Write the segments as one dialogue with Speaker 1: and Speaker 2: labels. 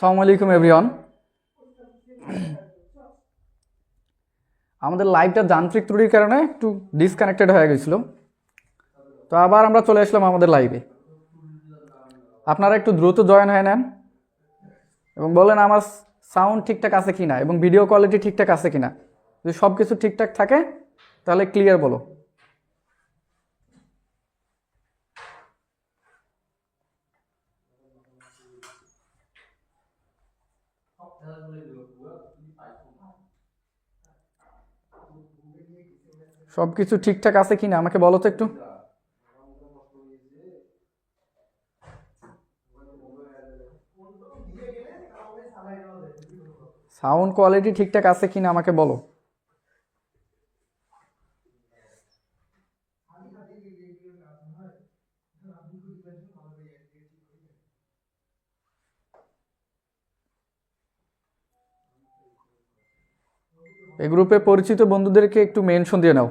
Speaker 1: আসসালামু আলাইকুম এভরিওয়ান। আমাদের লাইভটা যান্ত্রিক ত্রুটির কারণে একটু ডিসকানেক্টেড হয়ে গেছিল, তো আবার আমরা চলে আসলাম আমাদের লাইভে। আপনারা একটু দ্রুত জয়েন হয়ে নেন এবং বলেন আমার সাউন্ড ঠিকঠাক আছে কিনা এবং ভিডিও কোয়ালিটি ঠিকঠাক আছে কিনা। যদি সব কিছু ঠিকঠাক থাকে তাহলে ক্লিয়ার বলো। সব কিছু ঠিকঠাক আছে কিনা আমাকে বলো তো একটু। সাউন্ড কোয়ালিটি ঠিকঠাক আছে কিনা আমাকে বলো। এই গ্রুপে পরিচিত বন্ধুদেরকে একটু মেনশন দিয়ে নাও।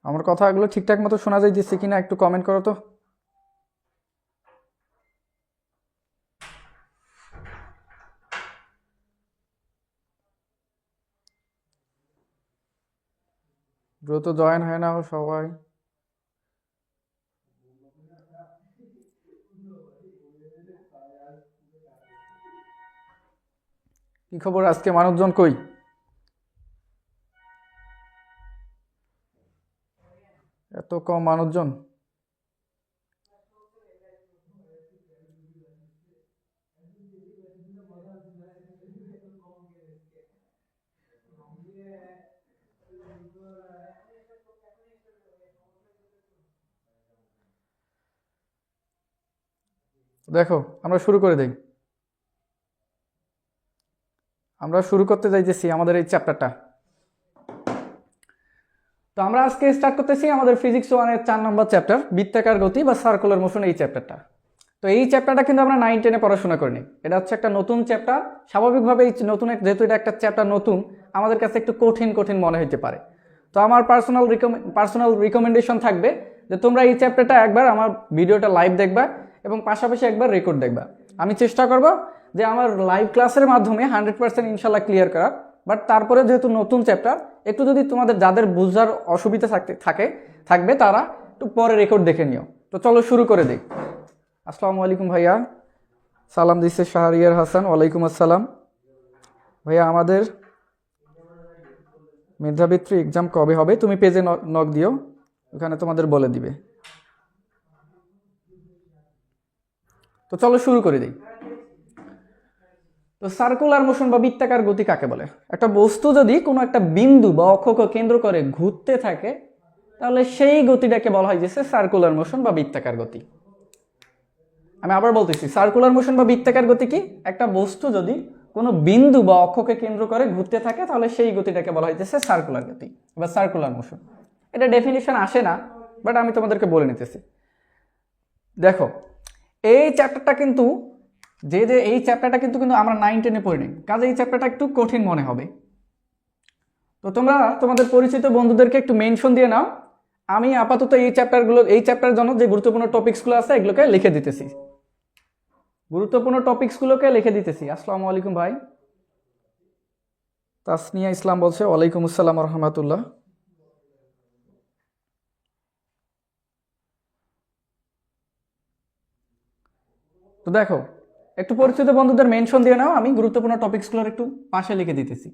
Speaker 1: আমার কথাগুলো ঠিকঠাক মতো শোনা যাইতেছে কিনা একটু কমেন্ট করো তো। দ্রুত জয়েন হয় না সবাই। কি খবর, আজকে মানুষজন কই? এত কম মানুষজন। দেখো, আমরা শুরু করে দেই। আমরা শুরু করতে যাইতেছি আমাদের এই চ্যাপ্টারটা। তো আমরা আজকে স্টার্ট করতেছি আমাদের ফিজিক্স 1-এর 4 নম্বর চ্যাপ্টার, বৃত্তাকার গতি বা সার্কুলার মোশন, এই চ্যাপ্টারটা। তো এই চ্যাপ্টারটা কিন্তু আমরা 9-10-এ পড়াশোনা করিনি, এটা হচ্ছে একটা নতুন চ্যাপ্টার। স্বাভাবিকভাবে এই নতুন যেহেতু এটা একটা চ্যাপ্টার নতুন, আমাদের কাছে একটু কঠিন কঠিন মনে হতে পারে। তো আমার পার্সোনাল রিকমেন্ডেশন থাকবে যে তোমরা এই চ্যাপ্টারটা একবার আমার ভিডিওটা লাইভ দেখবা এবং পাশাপাশি একবার রেকর্ড দেখবা। আমি চেষ্টা করব যে আমার লাইভ ক্লাসের মাধ্যমে 100% ইনশাল্লাহ ক্লিয়ার করার। বাট তারপরে যেহেতু নতুন চ্যাপ্টার, একটু যদি তোমাদের যাদের বুঝার অসুবিধা থাকবে তারা একটু পরে রেকর্ড দেখে নিও। তো চলো শুরু করে দিই। আসসালামু আলাইকুম ভাইয়া, সালাম দিচ্ছে শাহরিয়ার হাসান। ওয়ালাইকুম আসসালাম ভাইয়া। আমাদের মেধাবৃত্তি এক্সাম কবে হবে? তুমি পেজে নক দিও, ওখানে তোমাদের বলে দিবে। তো চলো শুরু করে দিই। তো সার্কুলার মোশন বা বৃত্তাকার গতি কাকে বলে? একটা বস্তু যদি কোনো একটা বিন্দু বা অক্ষকে কেন্দ্র করে ঘুরতে থাকে তাহলে সেই গতিটাকে বলা হয় যে সার্কুলার মোশন বা বৃত্তাকার গতি। আমি আবার বলতেছি, সার্কুলার মোশন বা বৃত্তাকার গতি কি? একটা বস্তু যদি কোনো বিন্দু বা অক্ষকে কেন্দ্র করে ঘুরতে থাকে তাহলে সেই গতিটাকে বলা হইতেছে সার্কুলার গতি বা সার্কুলার মোশন। এটা ডেফিনিশন আসে না, বাট আমি তোমাদেরকে বলে নিতেছি। দেখো, এই চ্যাপ্টারটা কিন্তু এই চ্যাপ্টারটা কিন্তু কিন্তু আমরা 9-10-এ পড়িনি, কাজে এই চ্যাপ্টারটা একটু কঠিন মনে হবে। তো তোমরা তোমাদের পরিচিত বন্ধুদেরকে একটু মেনশন দিয়ে নাও। আমি আপাতত এই চ্যাপ্টারের জন্য যে গুরুত্বপূর্ণ টপিকসগুলো আছে এগুলোকে লিখে দিতেছি। আসসালামু আলাইকুম ভাই। তাসনিয়া ইসলাম বলছে ওয়ালাইকুম আসসালাম রহমতুল্লাহ। তো দেখো, একটু পরিচিত বন্ধুদের মেনশন দিয়ে নাও, আমি গুরুত্বপূর্ণ টপিকসগুলোর একটু পাশে লিখে দিতেছি।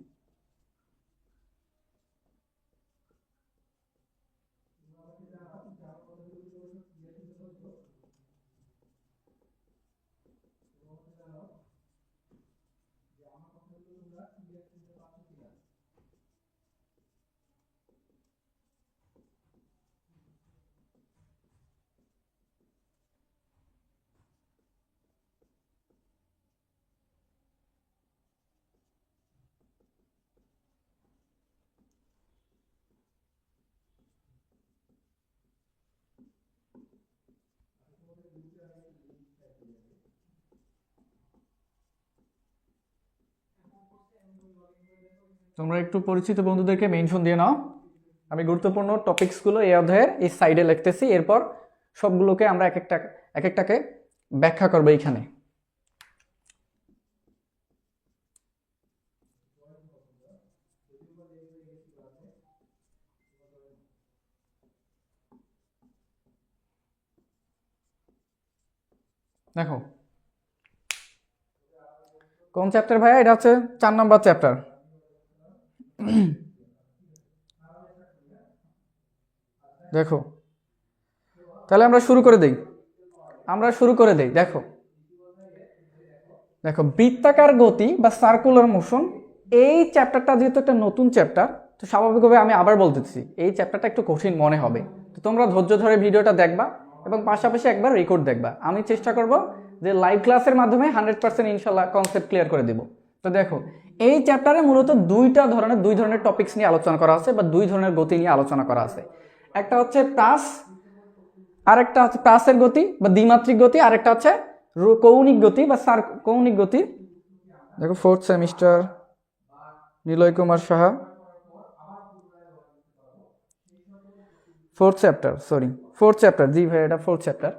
Speaker 1: তোমরা একটু পরিচিত বন্ধুদেরকে মেনশন দিয়ে নাও। আমি গুরুত্বপূর্ণ টপিকসগুলো এই অধ্যায়ের এই সাইডে লিখতেছি, এরপর সবগুলোকে আমরা এক একটাকে ব্যাখ্যা করবো এইখানে। দেখো কোন চ্যাপ্টার ভাইয়া? এটা হচ্ছে 4 নম্বর চ্যাপ্টার। দেখো তাহলে আমরা শুরু করে দেই। দেখো বৃত্তাকার গতি বা সার্কুলার মোশন, এই চ্যাপ্টারটা যেহেতু একটা নতুন চ্যাপ্টার, তো স্বাভাবিকভাবে আমি আবার বলতেছি এই চ্যাপ্টারটা একটু কঠিন মনে হবে। তো তোমরা ধৈর্য ধরে ভিডিওটা দেখবা এবং পাশাপাশি একবার রেকর্ড দেখবা। আমি চেষ্টা করব যে লাইভ ক্লাসের মাধ্যমে 100% ইনশাল্লাহ কনসেপ্ট ক্লিয়ার করে দেব। তো দেখো এই চ্যাপ্টারে মূলত দুই ধরনের টপিকস নিয়ে আলোচনা করা আছে বা দুই ধরনের গতি নিয়ে আলোচনা করা আছে। একটা হচ্ছে প্রাস, আরেকটা হচ্ছে প্রাসের গতি বা দ্বিমাত্রিক গতি, আরেকটা হচ্ছে কৌণিক গতি বা কৌণিক গতি। দেখো 4th semester Niloy Kumar Saha, 4th chapter, জি ভাই এটা 4th চ্যাপ্টার।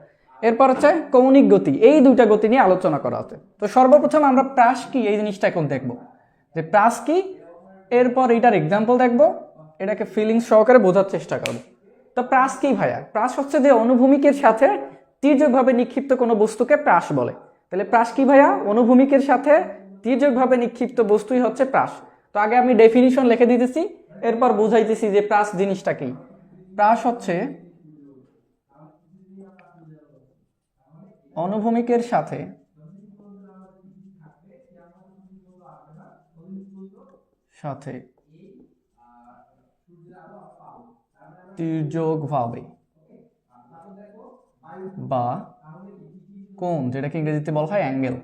Speaker 1: এরপর হচ্ছে কৌণিক গতি, এই দুইটা গতি নিয়ে আলোচনা করা হচ্ছে। তো সর্বপ্রথম আমরা প্রাস কি এই জিনিসটা এখন দেখবো, যে প্রাস কি, এরপর এটার এক্সাম্পল দেখবো, এটাকে ফিলিংস সহকারে বোঝার চেষ্টা করবো। তো প্রাস কি ভাইয়া? প্রাস হচ্ছে যে অনুভূমিকের সাথে তির্যকভাবে নিক্ষিপ্ত কোনো বস্তুকে প্রাস বলে। তাহলে প্রাস কি ভাইয়া? অনুভূমিকের সাথে তির্যকভাবে নিক্ষিপ্ত বস্তুই হচ্ছে প্রাস। তো আগে আমি ডেফিনিশন লিখে দিতেছি, এরপর বুঝাইতেছি যে প্রাস জিনিসটা কি। প্রাস হচ্ছে অনুভূমিকের সাথে তির্যকভাবে বা কোণ, যেটাকে ইংরেজিতে বলা হয় অ্যাঙ্গেল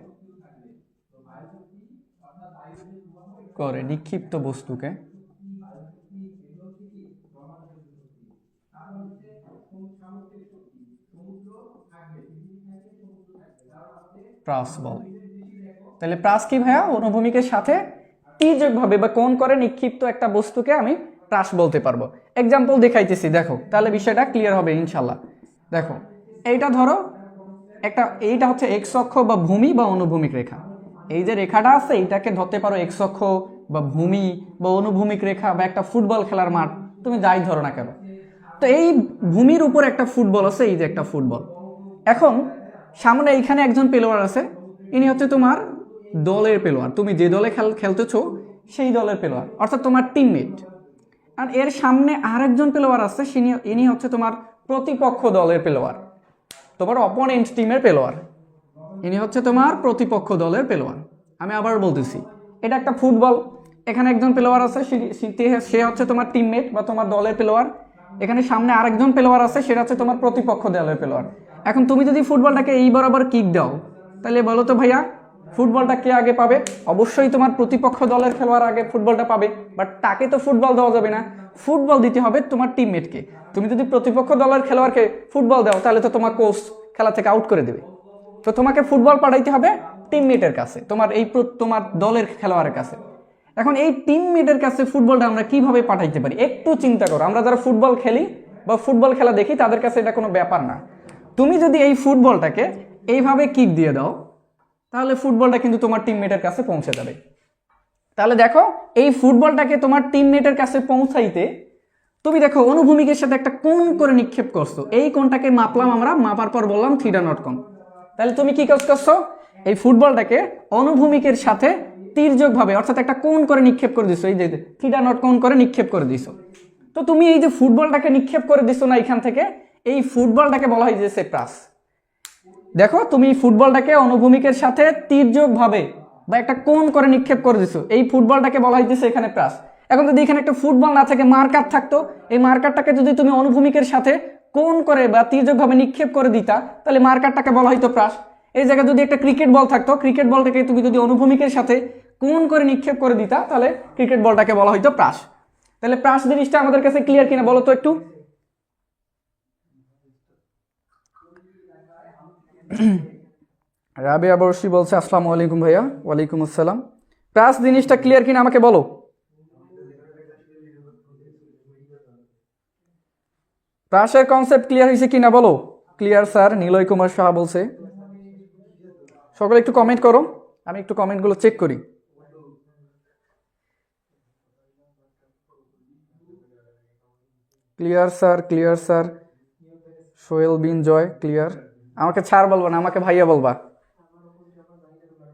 Speaker 1: করে নিক্ষিপ্ত বস্তুকে প্রাস বলে। তাহলে প্রাস কি ভাইয়া? অনুভূমিকের সাথে তির্যকভাবে বা কোণ করে নিক্ষিপ্ত একটা বস্তুকে আমি প্রাস বলতে পারবো। এক্সাম্পল দেখাইতেছি, দেখো তাহলে বিষয়টা ক্লিয়ার হবে ইনশাল্লাহ। দেখো এইটা ধরো এইটা হচ্ছে এক্স অক্ষ বা ভূমি বা অনুভূমিক রেখা। এই যে রেখাটা আছে এইটাকে ধরতে পারো এক্স অক্ষ বা ভূমি বা অনুভূমিক রেখা বা একটা ফুটবল খেলার মাঠ, তুমি যাই ধরো না কেন। তো এই ভূমির উপর একটা ফুটবল আছে, এই যে একটা ফুটবল। এখন সামনে এইখানে একজন প্লেয়ার আছে, ইনি হচ্ছে তোমার দলের প্লেয়ার, তুমি যে দলে খেলতেছো সেই দলের প্লেয়ার, অর্থাৎ তোমার টিমমেট। আর এর সামনে আরেকজন প্লেয়ার আছে, ইনি হচ্ছে তোমার প্রতিপক্ষ দলের প্লেয়ার, তোমার অপোনেন্ট টিমের প্লেয়ার। ইনি হচ্ছে তোমার প্রতিপক্ষ দলের প্লেয়ার। আমি আবার বলতেছি, এটা একটা ফুটবল, এখানে একজন প্লেয়ার আছে, সে হচ্ছে তোমার টিমমেট বা তোমার দলের প্লেয়ার। এখানে সামনে আরেকজন প্লেয়ার আছে, সেটা হচ্ছে তোমার প্রতিপক্ষ দলের প্লেয়ার। এখন তুমি যদি ফুটবলটাকে এই বরাবর কিক দাও, তাহলে বলো তো ভাইয়া ফুটবলটা কে আগে পাবে? অবশ্যই তোমার প্রতিপক্ষ দলের খেলোয়াড় আগে ফুটবলটা পাবে, বাট তাকে তো ফুটবল দেওয়া যাবে না, ফুটবল দিতে হবে তোমার টিমমেটকে। তুমি যদি প্রতিপক্ষ দলের খেলোয়াড়কে ফুটবল দাও, তাহলে তো তোমার কোচ খেলা থেকে আউট করে দেবে। তো তোমাকে ফুটবল পাঠাইতে হবে টিমমেটের কাছে, তোমার দলের খেলোয়াড়ের কাছে। এখন এই টিমমেটের কাছে ফুটবলটা আমরা কিভাবে পাঠাইতে পারি একটু চিন্তা করো। আমরা যারা ফুটবল খেলি বা ফুটবল খেলা দেখি, তাদের কাছে এটা কোনো ব্যাপার না। তুমি যদি এই ফুটবলটাকে এইভাবে কিক দিয়ে দাও, তাহলে ফুটবলটা কিন্তু তোমার টিমমেটের কাছে পৌঁছে যাবে। তাহলে দেখো এই ফুটবলটাকে তোমার টিমমেটের কাছে পৌঁছাইতে তুমি দেখো অনুভূমিকের সাথে একটা কোণ করে নিক্ষেপ করছো, এই কোণটাকে মাপলাম আমরা, মাপার পর বললাম থিটা নট কোণ। তাহলে তুমি কি কাজ করছো? এই ফুটবলটাকে অনুভূমিকের সাথে তির্যকভাবে অর্থাৎ একটা কোণ করে নিক্ষেপ করে দিছো, এই যে থিটা নট কোণ করে নিক্ষেপ করে দিছো। তো তুমি এই যে ফুটবলটাকে নিক্ষেপ করে দিছো না এখান থেকে, এই ফুটবলটাকে বলা হয় যে প্রাস। দেখো তুমি ফুটবলটাকে অনুভূমিকের সাথে তির্যকভাবে বা একটা কোণ করে নিক্ষেপ করে দিছো, এই ফুটবলটাকে বলা হইতেছে এখানে প্রাস। এখন যদি এখানে একটা ফুটবল না থাকে, মার্কার থাকতো, এই মার্কারটাকে যদি তুমি অনুভূমিকের সাথে কোণ করে বা তির্যকভাবে নিক্ষেপ করে দিতা, তাহলে মার্কারটাকে বলা হইতো প্রাস। এই জায়গায় যদি একটা ক্রিকেট বল থাকতো, ক্রিকেট বলটাকে তুমি যদি অনুভূমিকের সাথে কোণ করে নিক্ষেপ করে দিতা, তাহলে ক্রিকেট বলটাকে বলা হইতো প্রাস। তাহলে প্রাস জিনিসটা আমাদের কাছে ক্লিয়ার কিনা বলো তো একটু? রাবিয়া বর্ষি বলছে আসসালামু আলাইকুম ভাইয়া। ওয়ালাইকুম আসসালাম। প্রাস জিনিসটা ক্লিয়ার কিনা আমাকে বলো। প্রাসের কনসেপ্ট ক্লিয়ার হয়েছে কিনা বলো? ক্লিয়ার স্যার, নিলয় কুমার সাহা বলছে। সকলে একটু কমেন্ট করো, আমি একটু কমেন্টগুলো চেক করি। Clear sir, clear sir. Sohel Bin Joy clear. আমাকে ছাড় বলবা না, আমাকে ভাইয়া বলবা।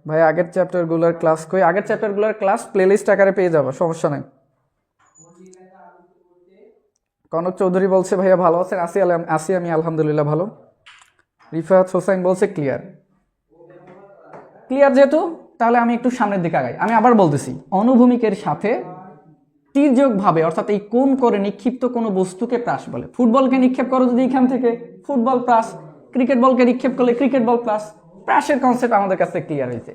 Speaker 1: ভাই আগের চ্যাপ্টারগুলোর ক্লাস কই? আগের চ্যাপ্টারগুলোর ক্লাস প্লেলিস্ট আকারে পেয়ে যাবো, সমস্যা নেই। কনক চৌধুরী বলছে ভাইয়া ভালো আছেন? আসি আমি আলহামদুলিল্লাহ ভালো। রিফাত হোসেন বলছে ক্লিয়ার। ক্লিয়ার যেহেতু, তাহলে আমি একটু সামনের দিকে আগাই। আমি আবার বলতেছি, অনুভূমিকের সাথে তির্যকভাবে অর্থাৎ এই কোণ করে নিক্ষিপ্ত কোনো বস্তুকে প্রাস বলে। ফুটবলকে নিক্ষেপ করো যদি এখান থেকে, ফুটবল প্রাস। ক্রিকেট বলকে নিক্ষেপ করলে ক্রিকেট বল প্রাস। প্রাসের কনসেপ্ট আমাদের কাছে ক্লিয়ার হয়েছে।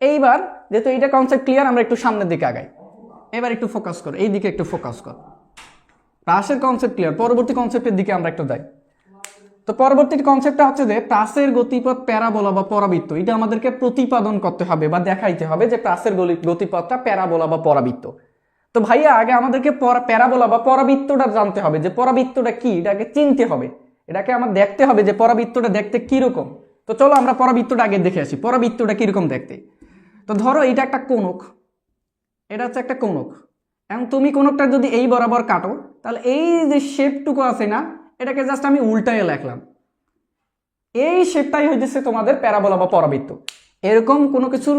Speaker 1: এইবার যেহেতু এইটা কনসেপ্ট ক্লিয়ার, আমরা একটু সামনের দিকে আগাই। এবার একটু ফোকাস কর, এই দিকে একটু ফোকাস কর। প্রাসের কনসেপ্ট ক্লিয়ার, পরবর্তী কনসেপ্টের দিকে আমরা একটু যাই। তো পরবর্তী কনসেপ্টটা হচ্ছে যে প্রাসের গতিপথ প্যারাবোলা বা পরাবৃত্ত। এটা আমাদেরকে প্রতিপাদন করতে হবে বা দেখাইতে হবে যে প্রাসের গতিপথটা প্যারাবোলা বা পরাবৃত্ত। তো ভাইয়া আগে আমাদেরকে প্যারাবোলা বা পরাবৃত্তটা জানতে হবে যে পরাবৃত্তটা কি, এটাকে চিনতে হবে, এটাকে আমার দেখতে হবে যে পরাবৃত্তটা দেখতে কিরকম। তো চলো আমরা পরাবৃত্তটা আগে দেখে আসি, পরাবৃত্তটা কিরকম দেখতে। তো ধরো এটা একটা কোণক, এটা হচ্ছে একটা কোণক। এবং তুমি কোণকটা যদি এই বরাবর কাটো, তাহলে এই যে শেপটুকু আছে না, এটাকে জাস্ট আমি উল্টায় লিখলাম। এই শেপটাই হইতেছে তোমাদের প্যারাবোলা বা পরাবৃত্ত। এরকম কোনো কিছুর,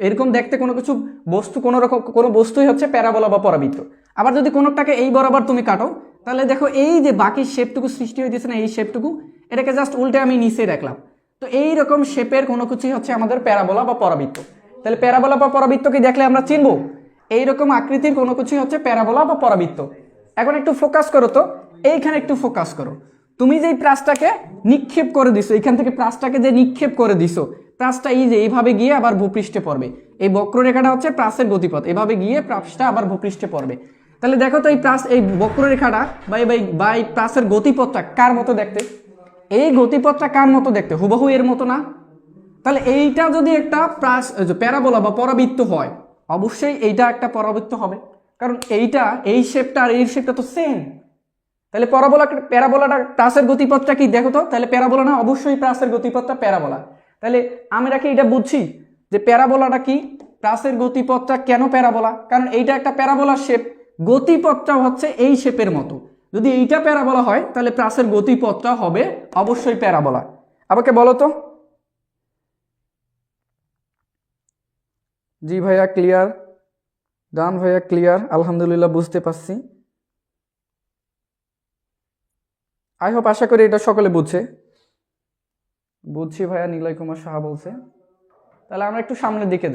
Speaker 1: এরকম দেখতে কোনো কিছু বস্তু, কোনো রকম কোনো বস্তুই হচ্ছে প্যারাবোলা বা পরাবৃত্ত। আবার যদি কোনোটাকে এই বরাবর তুমি কাটো, তাহলে দেখো এই যে বাকি শেপটুকু সৃষ্টি হইতেছে না, এই শেপটুকু, এটাকে জাস্ট উল্টে আমি নিচে রাখলাম। তো এই রকম শেপের কোনো কিছুই হচ্ছে আমাদের প্যারাবোলা বা পরাবৃত্ত। তাহলে প্যারাবোলা বা পরাবৃত্তকে দেখলে আমরা চিনবো এইরকম আকৃতির কোনো কিছুই হচ্ছে প্যারাবোলা বা পরাবৃত্ত। এখন একটু ফোকাস করো তো, এইখানে একটু ফোকাস করো। তুমি যে প্রাসটাকে নিক্ষেপ করে দিছো, এখান থেকে প্রাসটাকে যে নিক্ষেপ করে দিছো, প্রাসটা এই যে এইভাবে গিয়ে আবার ভূপৃষ্ঠে পড়বে। এই বক্ররেখাটা হচ্ছে প্রাসের গতিপথ, এভাবে গিয়ে প্রাসটা আবার ভূপৃষ্ঠে পড়বে। তাহলে দেখো তো এই প্রাস, এই বক্ররেখাটা বা এই প্রাসের গতিপথটা কার মতো দেখতে? এই গতিপথটা কার মতো দেখতে? হুবহু এর মতো না? তাহলে এইটা যদি একটা প্রাস প্যারাবোলা বা পরাবৃত্ত হয়, অবশ্যই এইটা একটা পরাবৃত্ত হবে, কারণ এইটা, এই শেপটা আর এই শেপটা তো সেম। তাহলে প্যারাবোলাটা প্রাসের গতিপথটা কি দেখো তো? তাহলে প্যারাবোলা না, অবশ্যই প্রাসের গতিপথটা প্যারাবোলা। তাহলে আমরা কি এটা বুঝছি যে প্যারাবোলাটা কি? প্রাসের গতিপথটা কেন প্যারাবোলা? কারণ এইটা একটা প্যারাবোলার শেপ, গতিপথটা হচ্ছে এই শেপের মতো। যদি এইটা প্যারাবোলা হয়, তাহলে প্রাসের গতিপথটা হবে অবশ্যই প্যারাবোলা। আমাকে বলো তো। জি ভাইয়া ক্লিয়ার, ডান ভাইয়া ক্লিয়ার, আলহামদুলিল্লাহ বুঝতে পারছি। আই হোপ, আশা করি এটা সকলে বুঝছি ভাইয়া, নিলয় কুমার সাহা বলছে। তাহলে আমরা একটু সামনের দিকে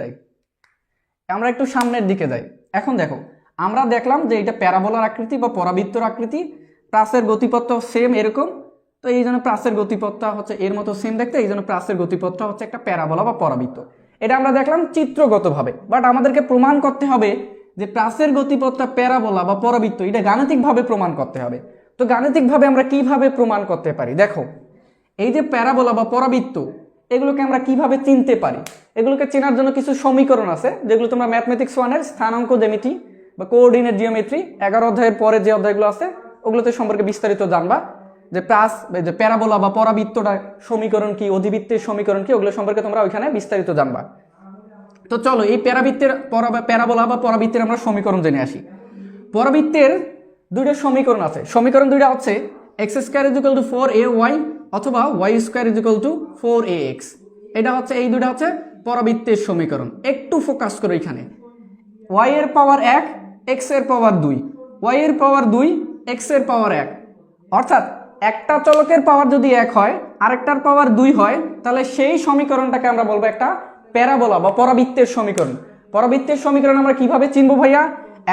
Speaker 1: যাই, এখন দেখো, আমরা দেখলাম যে এটা প্যারাবোলার আকৃতি বা পরাবৃত্তর আকৃতি, প্রাসের গতিপথটা সেম এরকম। তো এই জন্য প্রাসের গতিপথটা হচ্ছে এর মতো সেম দেখতে, এই জন্য প্রাসের গতিপথটা হচ্ছে একটা প্যারাবোলা বা পরাবৃত্ত। এটা আমরা দেখলাম চিত্রগতভাবে, বাট আমাদেরকে প্রমাণ করতে হবে যে প্রাসের গতিপথটা প্যারাবোলা বা পরাবৃত্ত, এটা গাণিতিকভাবে প্রমাণ করতে হবে। তো গাণিতিকভাবে আমরা কিভাবে প্রমাণ করতে পারি? দেখো, এই যে প্যারাবোলা বা পরাবৃত্ত, এগুলোকে আমরা কিভাবে চিনতে পারি? এগুলোকে চেনার জন্য কিছু সমীকরণ আছে, যেগুলো তোমরা ম্যাথমেটিক্স 1-এর স্থানাঙ্ক জ্যামিতি বা কোঅর্ডিনেট জিওমেট্রি 11 অধ্যায়ের পরে যে অধ্যায়গুলো আছে, ওগুলোতে সম্পর্কে বিস্তারিত জানবা। যে যে প্যারাবোলা বা পরাবৃত্তটা সমীকরণ কি, অধিবৃত্তের সমীকরণ কি, ওগুলো সম্পর্কে তোমরা ওইখানে বিস্তারিত জানবা। তো চলো এই প্যারাবোলা বা পরাবৃত্তের আমরা সমীকরণ জেনে আসি। পরাবৃত্তের দুইটা সমীকরণ আছে। সমীকরণ দুইটা হচ্ছে x² = 4ay অথবা y² = 4ax। এটা হচ্ছে, এই দুইটা হচ্ছে পরাবৃত্তের সমীকরণ। একটু ফোকাস করো এখানে। y এর পাওয়ার 1, x এর পাওয়ার 2, y এর পাওয়ার 2, x এর পাওয়ার 1। অর্থাৎ একটা চলকের পাওয়ার যদি 1 হয়, আরেকটার পাওয়ার 2 হয়, তাহলে সেই সমীকরণটাকে আমরা বলবো একটা প্যারাবোলা বা পরাবৃত্তের সমীকরণ। পরাবৃত্তের সমীকরণ আমরা কিভাবে চিনবো ভাইয়া?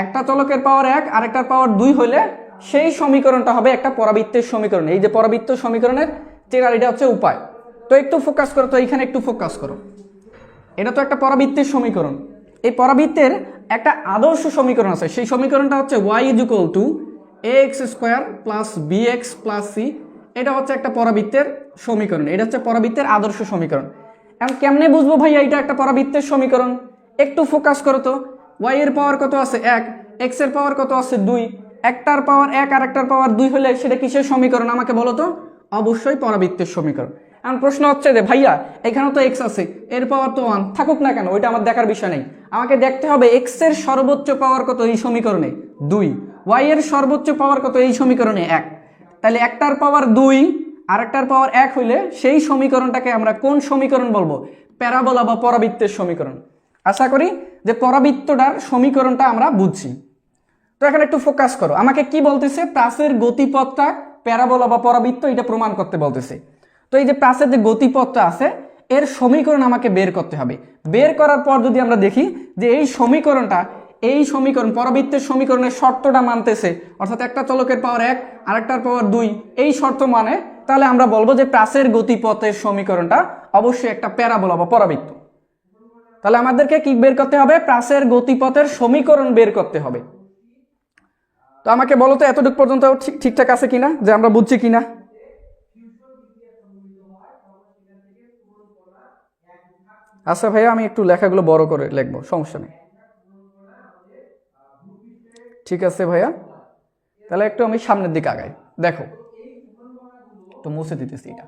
Speaker 1: একটা চলকের পাওয়ার 1, আরেকটার পাওয়ার 2 হলে সেই সমীকরণটা হবে একটা পরাবৃত্তের সমীকরণ। এই যে পরাবৃত্ত সমীকরণের চেনার এটা হচ্ছে উপায়। তো একটু ফোকাস করো তো, এইখানে একটু ফোকাস করো। এটা তো একটা পরাবৃত্তের সমীকরণ। এই পরাবৃত্তের একটা আদর্শ সমীকরণ আছে, সেই সমীকরণটা হচ্ছে y = ax² + bx + c। এটা হচ্ছে একটা পরাবৃত্তের সমীকরণ, এটা হচ্ছে পরাবৃত্তের আদর্শ সমীকরণ। এখন কেমনে বুঝবো ভাইয়া এটা একটা পরাবৃত্তের সমীকরণ? একটু ফোকাস করো তো। y এর পাওয়ার কত আছে? 1, x এর পাওয়ার কত আছে? 2, একটার পাওয়ার 1 আর একটার পাওয়ার 2 হলে সেটা কিসের সমীকরণ আমাকে বলো তো? অবশ্যই পরাবৃত্তের সমীকরণ। এখন প্রশ্ন হচ্ছে যে ভাইয়া এখানে তো এক্স আছে, এর পাওয়ার তো 1, থাকুক না কেন, ওইটা আমার দেখার বিষয় নেই। আমাকে দেখতে হবে এক্স এর সর্বোচ্চ পাওয়ার কত এই সমীকরণে 2, ওয়াই এর সর্বোচ্চ পাওয়ার কত এই সমীকরণে 1। তাহলে একটার পাওয়ার 2 আর একটার পাওয়ার 1 হইলে সেই সমীকরণটাকে আমরা কোন সমীকরণ বলবো? প্যারাবোলা বা পরাবৃত্তের সমীকরণ। আশা করি যে পরাবৃত্তটার সমীকরণটা আমরা বুঝছি। তো এখানে একটু ফোকাস করো, আমাকে কি বলতেছে? প্রাসের গতিপথটা প্যারাবোলা বা পরাবৃত্ত, এটা প্রমাণ করতে বলতেছে। তো এই যে প্রাসের যে গতিপথটা আছে এর সমীকরণ আমাকে বের করতে হবে। বের করার পর যদি আমরা দেখি যে এই সমীকরণ পরাবৃত্তের সমীকরণের শর্তটা মানতেছে, অর্থাৎ একটা চলকের পাওয়ার 1 আর একটার পাওয়ার 2 এই শর্ত মানে, তাহলে আমরা বলবো যে প্রাসের গতিপথের সমীকরণটা অবশ্যই একটা প্যারাবোলা বা পরাবৃত্ত। তাহলে আমাদেরকে কি বের করতে হবে? প্রাসের গতিপথের সমীকরণ বের করতে হবে। তো আমাকে বলো তো এতটুকু পর্যন্ত ঠিকঠাক আছে কিনা, যে আমরা বুঝছি কিনা? আচ্ছা ভাইয়া, আমি একটু লেখাগুলো বড় করে লিখবো, সমস্যা নেই। ঠিক আছে ভাইয়া, তাহলে একটু আমি সামনের দিকে আগাই। দেখো, একটু মুছে দিতেছি এটা।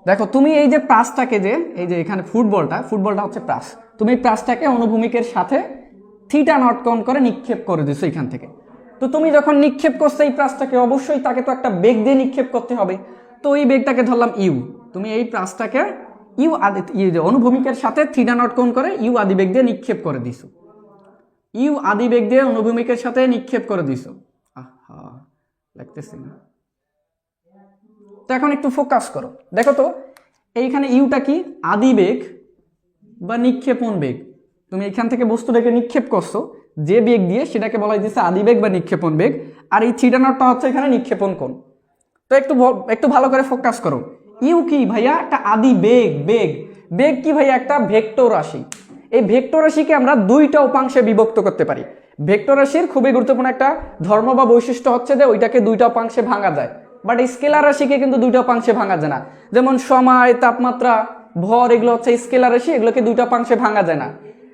Speaker 1: দেখো তুমি এই যে প্রাসটাকে, যে এই যে এখানে ফুটবলটা হচ্ছে প্রাস, তুমি এই প্রাসটাকে অনুভূমিকের সাথে থিটা নট কোণ করে নিক্ষেপ করে দিছো এখান থেকে। তো তুমি যখন নিক্ষেপ করছো এই প্রাসটাকে, অবশ্যই তাকে তো একটা বেগ দিয়ে নিক্ষেপ করতে হবে। তো এই বেগটাকে ধরলাম ইউ। তুমি এই প্রাসটাকে ইউ আদি অনুভূমিকের সাথে থিটা নট কোণ করে ইউ আদি বেগ দিয়ে নিক্ষেপ করে দিছো। ইউ আদি বেগ দিয়ে অনুভূমিকের সাথে নিক্ষেপ করে দিছো। আহা, লাগতেছে না। তো এখন একটু ফোকাস করো, দেখো তো এইখানে ইউটা কি? আদি বেগ বা নিক্ষেপণ বেগ। তুমি এখান থেকে বস্তুটাকে নিক্ষেপ করছো যে বেগ দিয়ে, সেটাকে বলা হয়েছে আদি বেগ বা নিক্ষেপণ বেগ। আর এই থিটা নটটা হচ্ছে এখানে নিক্ষেপণ কোণ। তো একটু ভালো করে ফোকাস করো। ইউ কি ভাইয়া? একটা আদি বেগ। বেগ কি ভাইয়া? একটা ভেক্টর রাশি। এই ভেক্টর রাশিকে আমরা দুইটা উপাংশে বিভক্ত করতে পারি। ভেক্টর রাশির খুবই গুরুত্বপূর্ণ একটা ধর্ম বা বৈশিষ্ট্য হচ্ছে যে ওইটাকে দুইটা উপাংশে ভাঙা যায়। বাট স্কেলার রাশিকে কিন্তু দুইটা উপাংশে ভাঙা যায় না। যেমন সময়, তাপমাত্রা, ভর, এগুলো হচ্ছে স্কেলার রাশি, এগুলোকে দুইটা উপাংশে ভাঙা যায় না।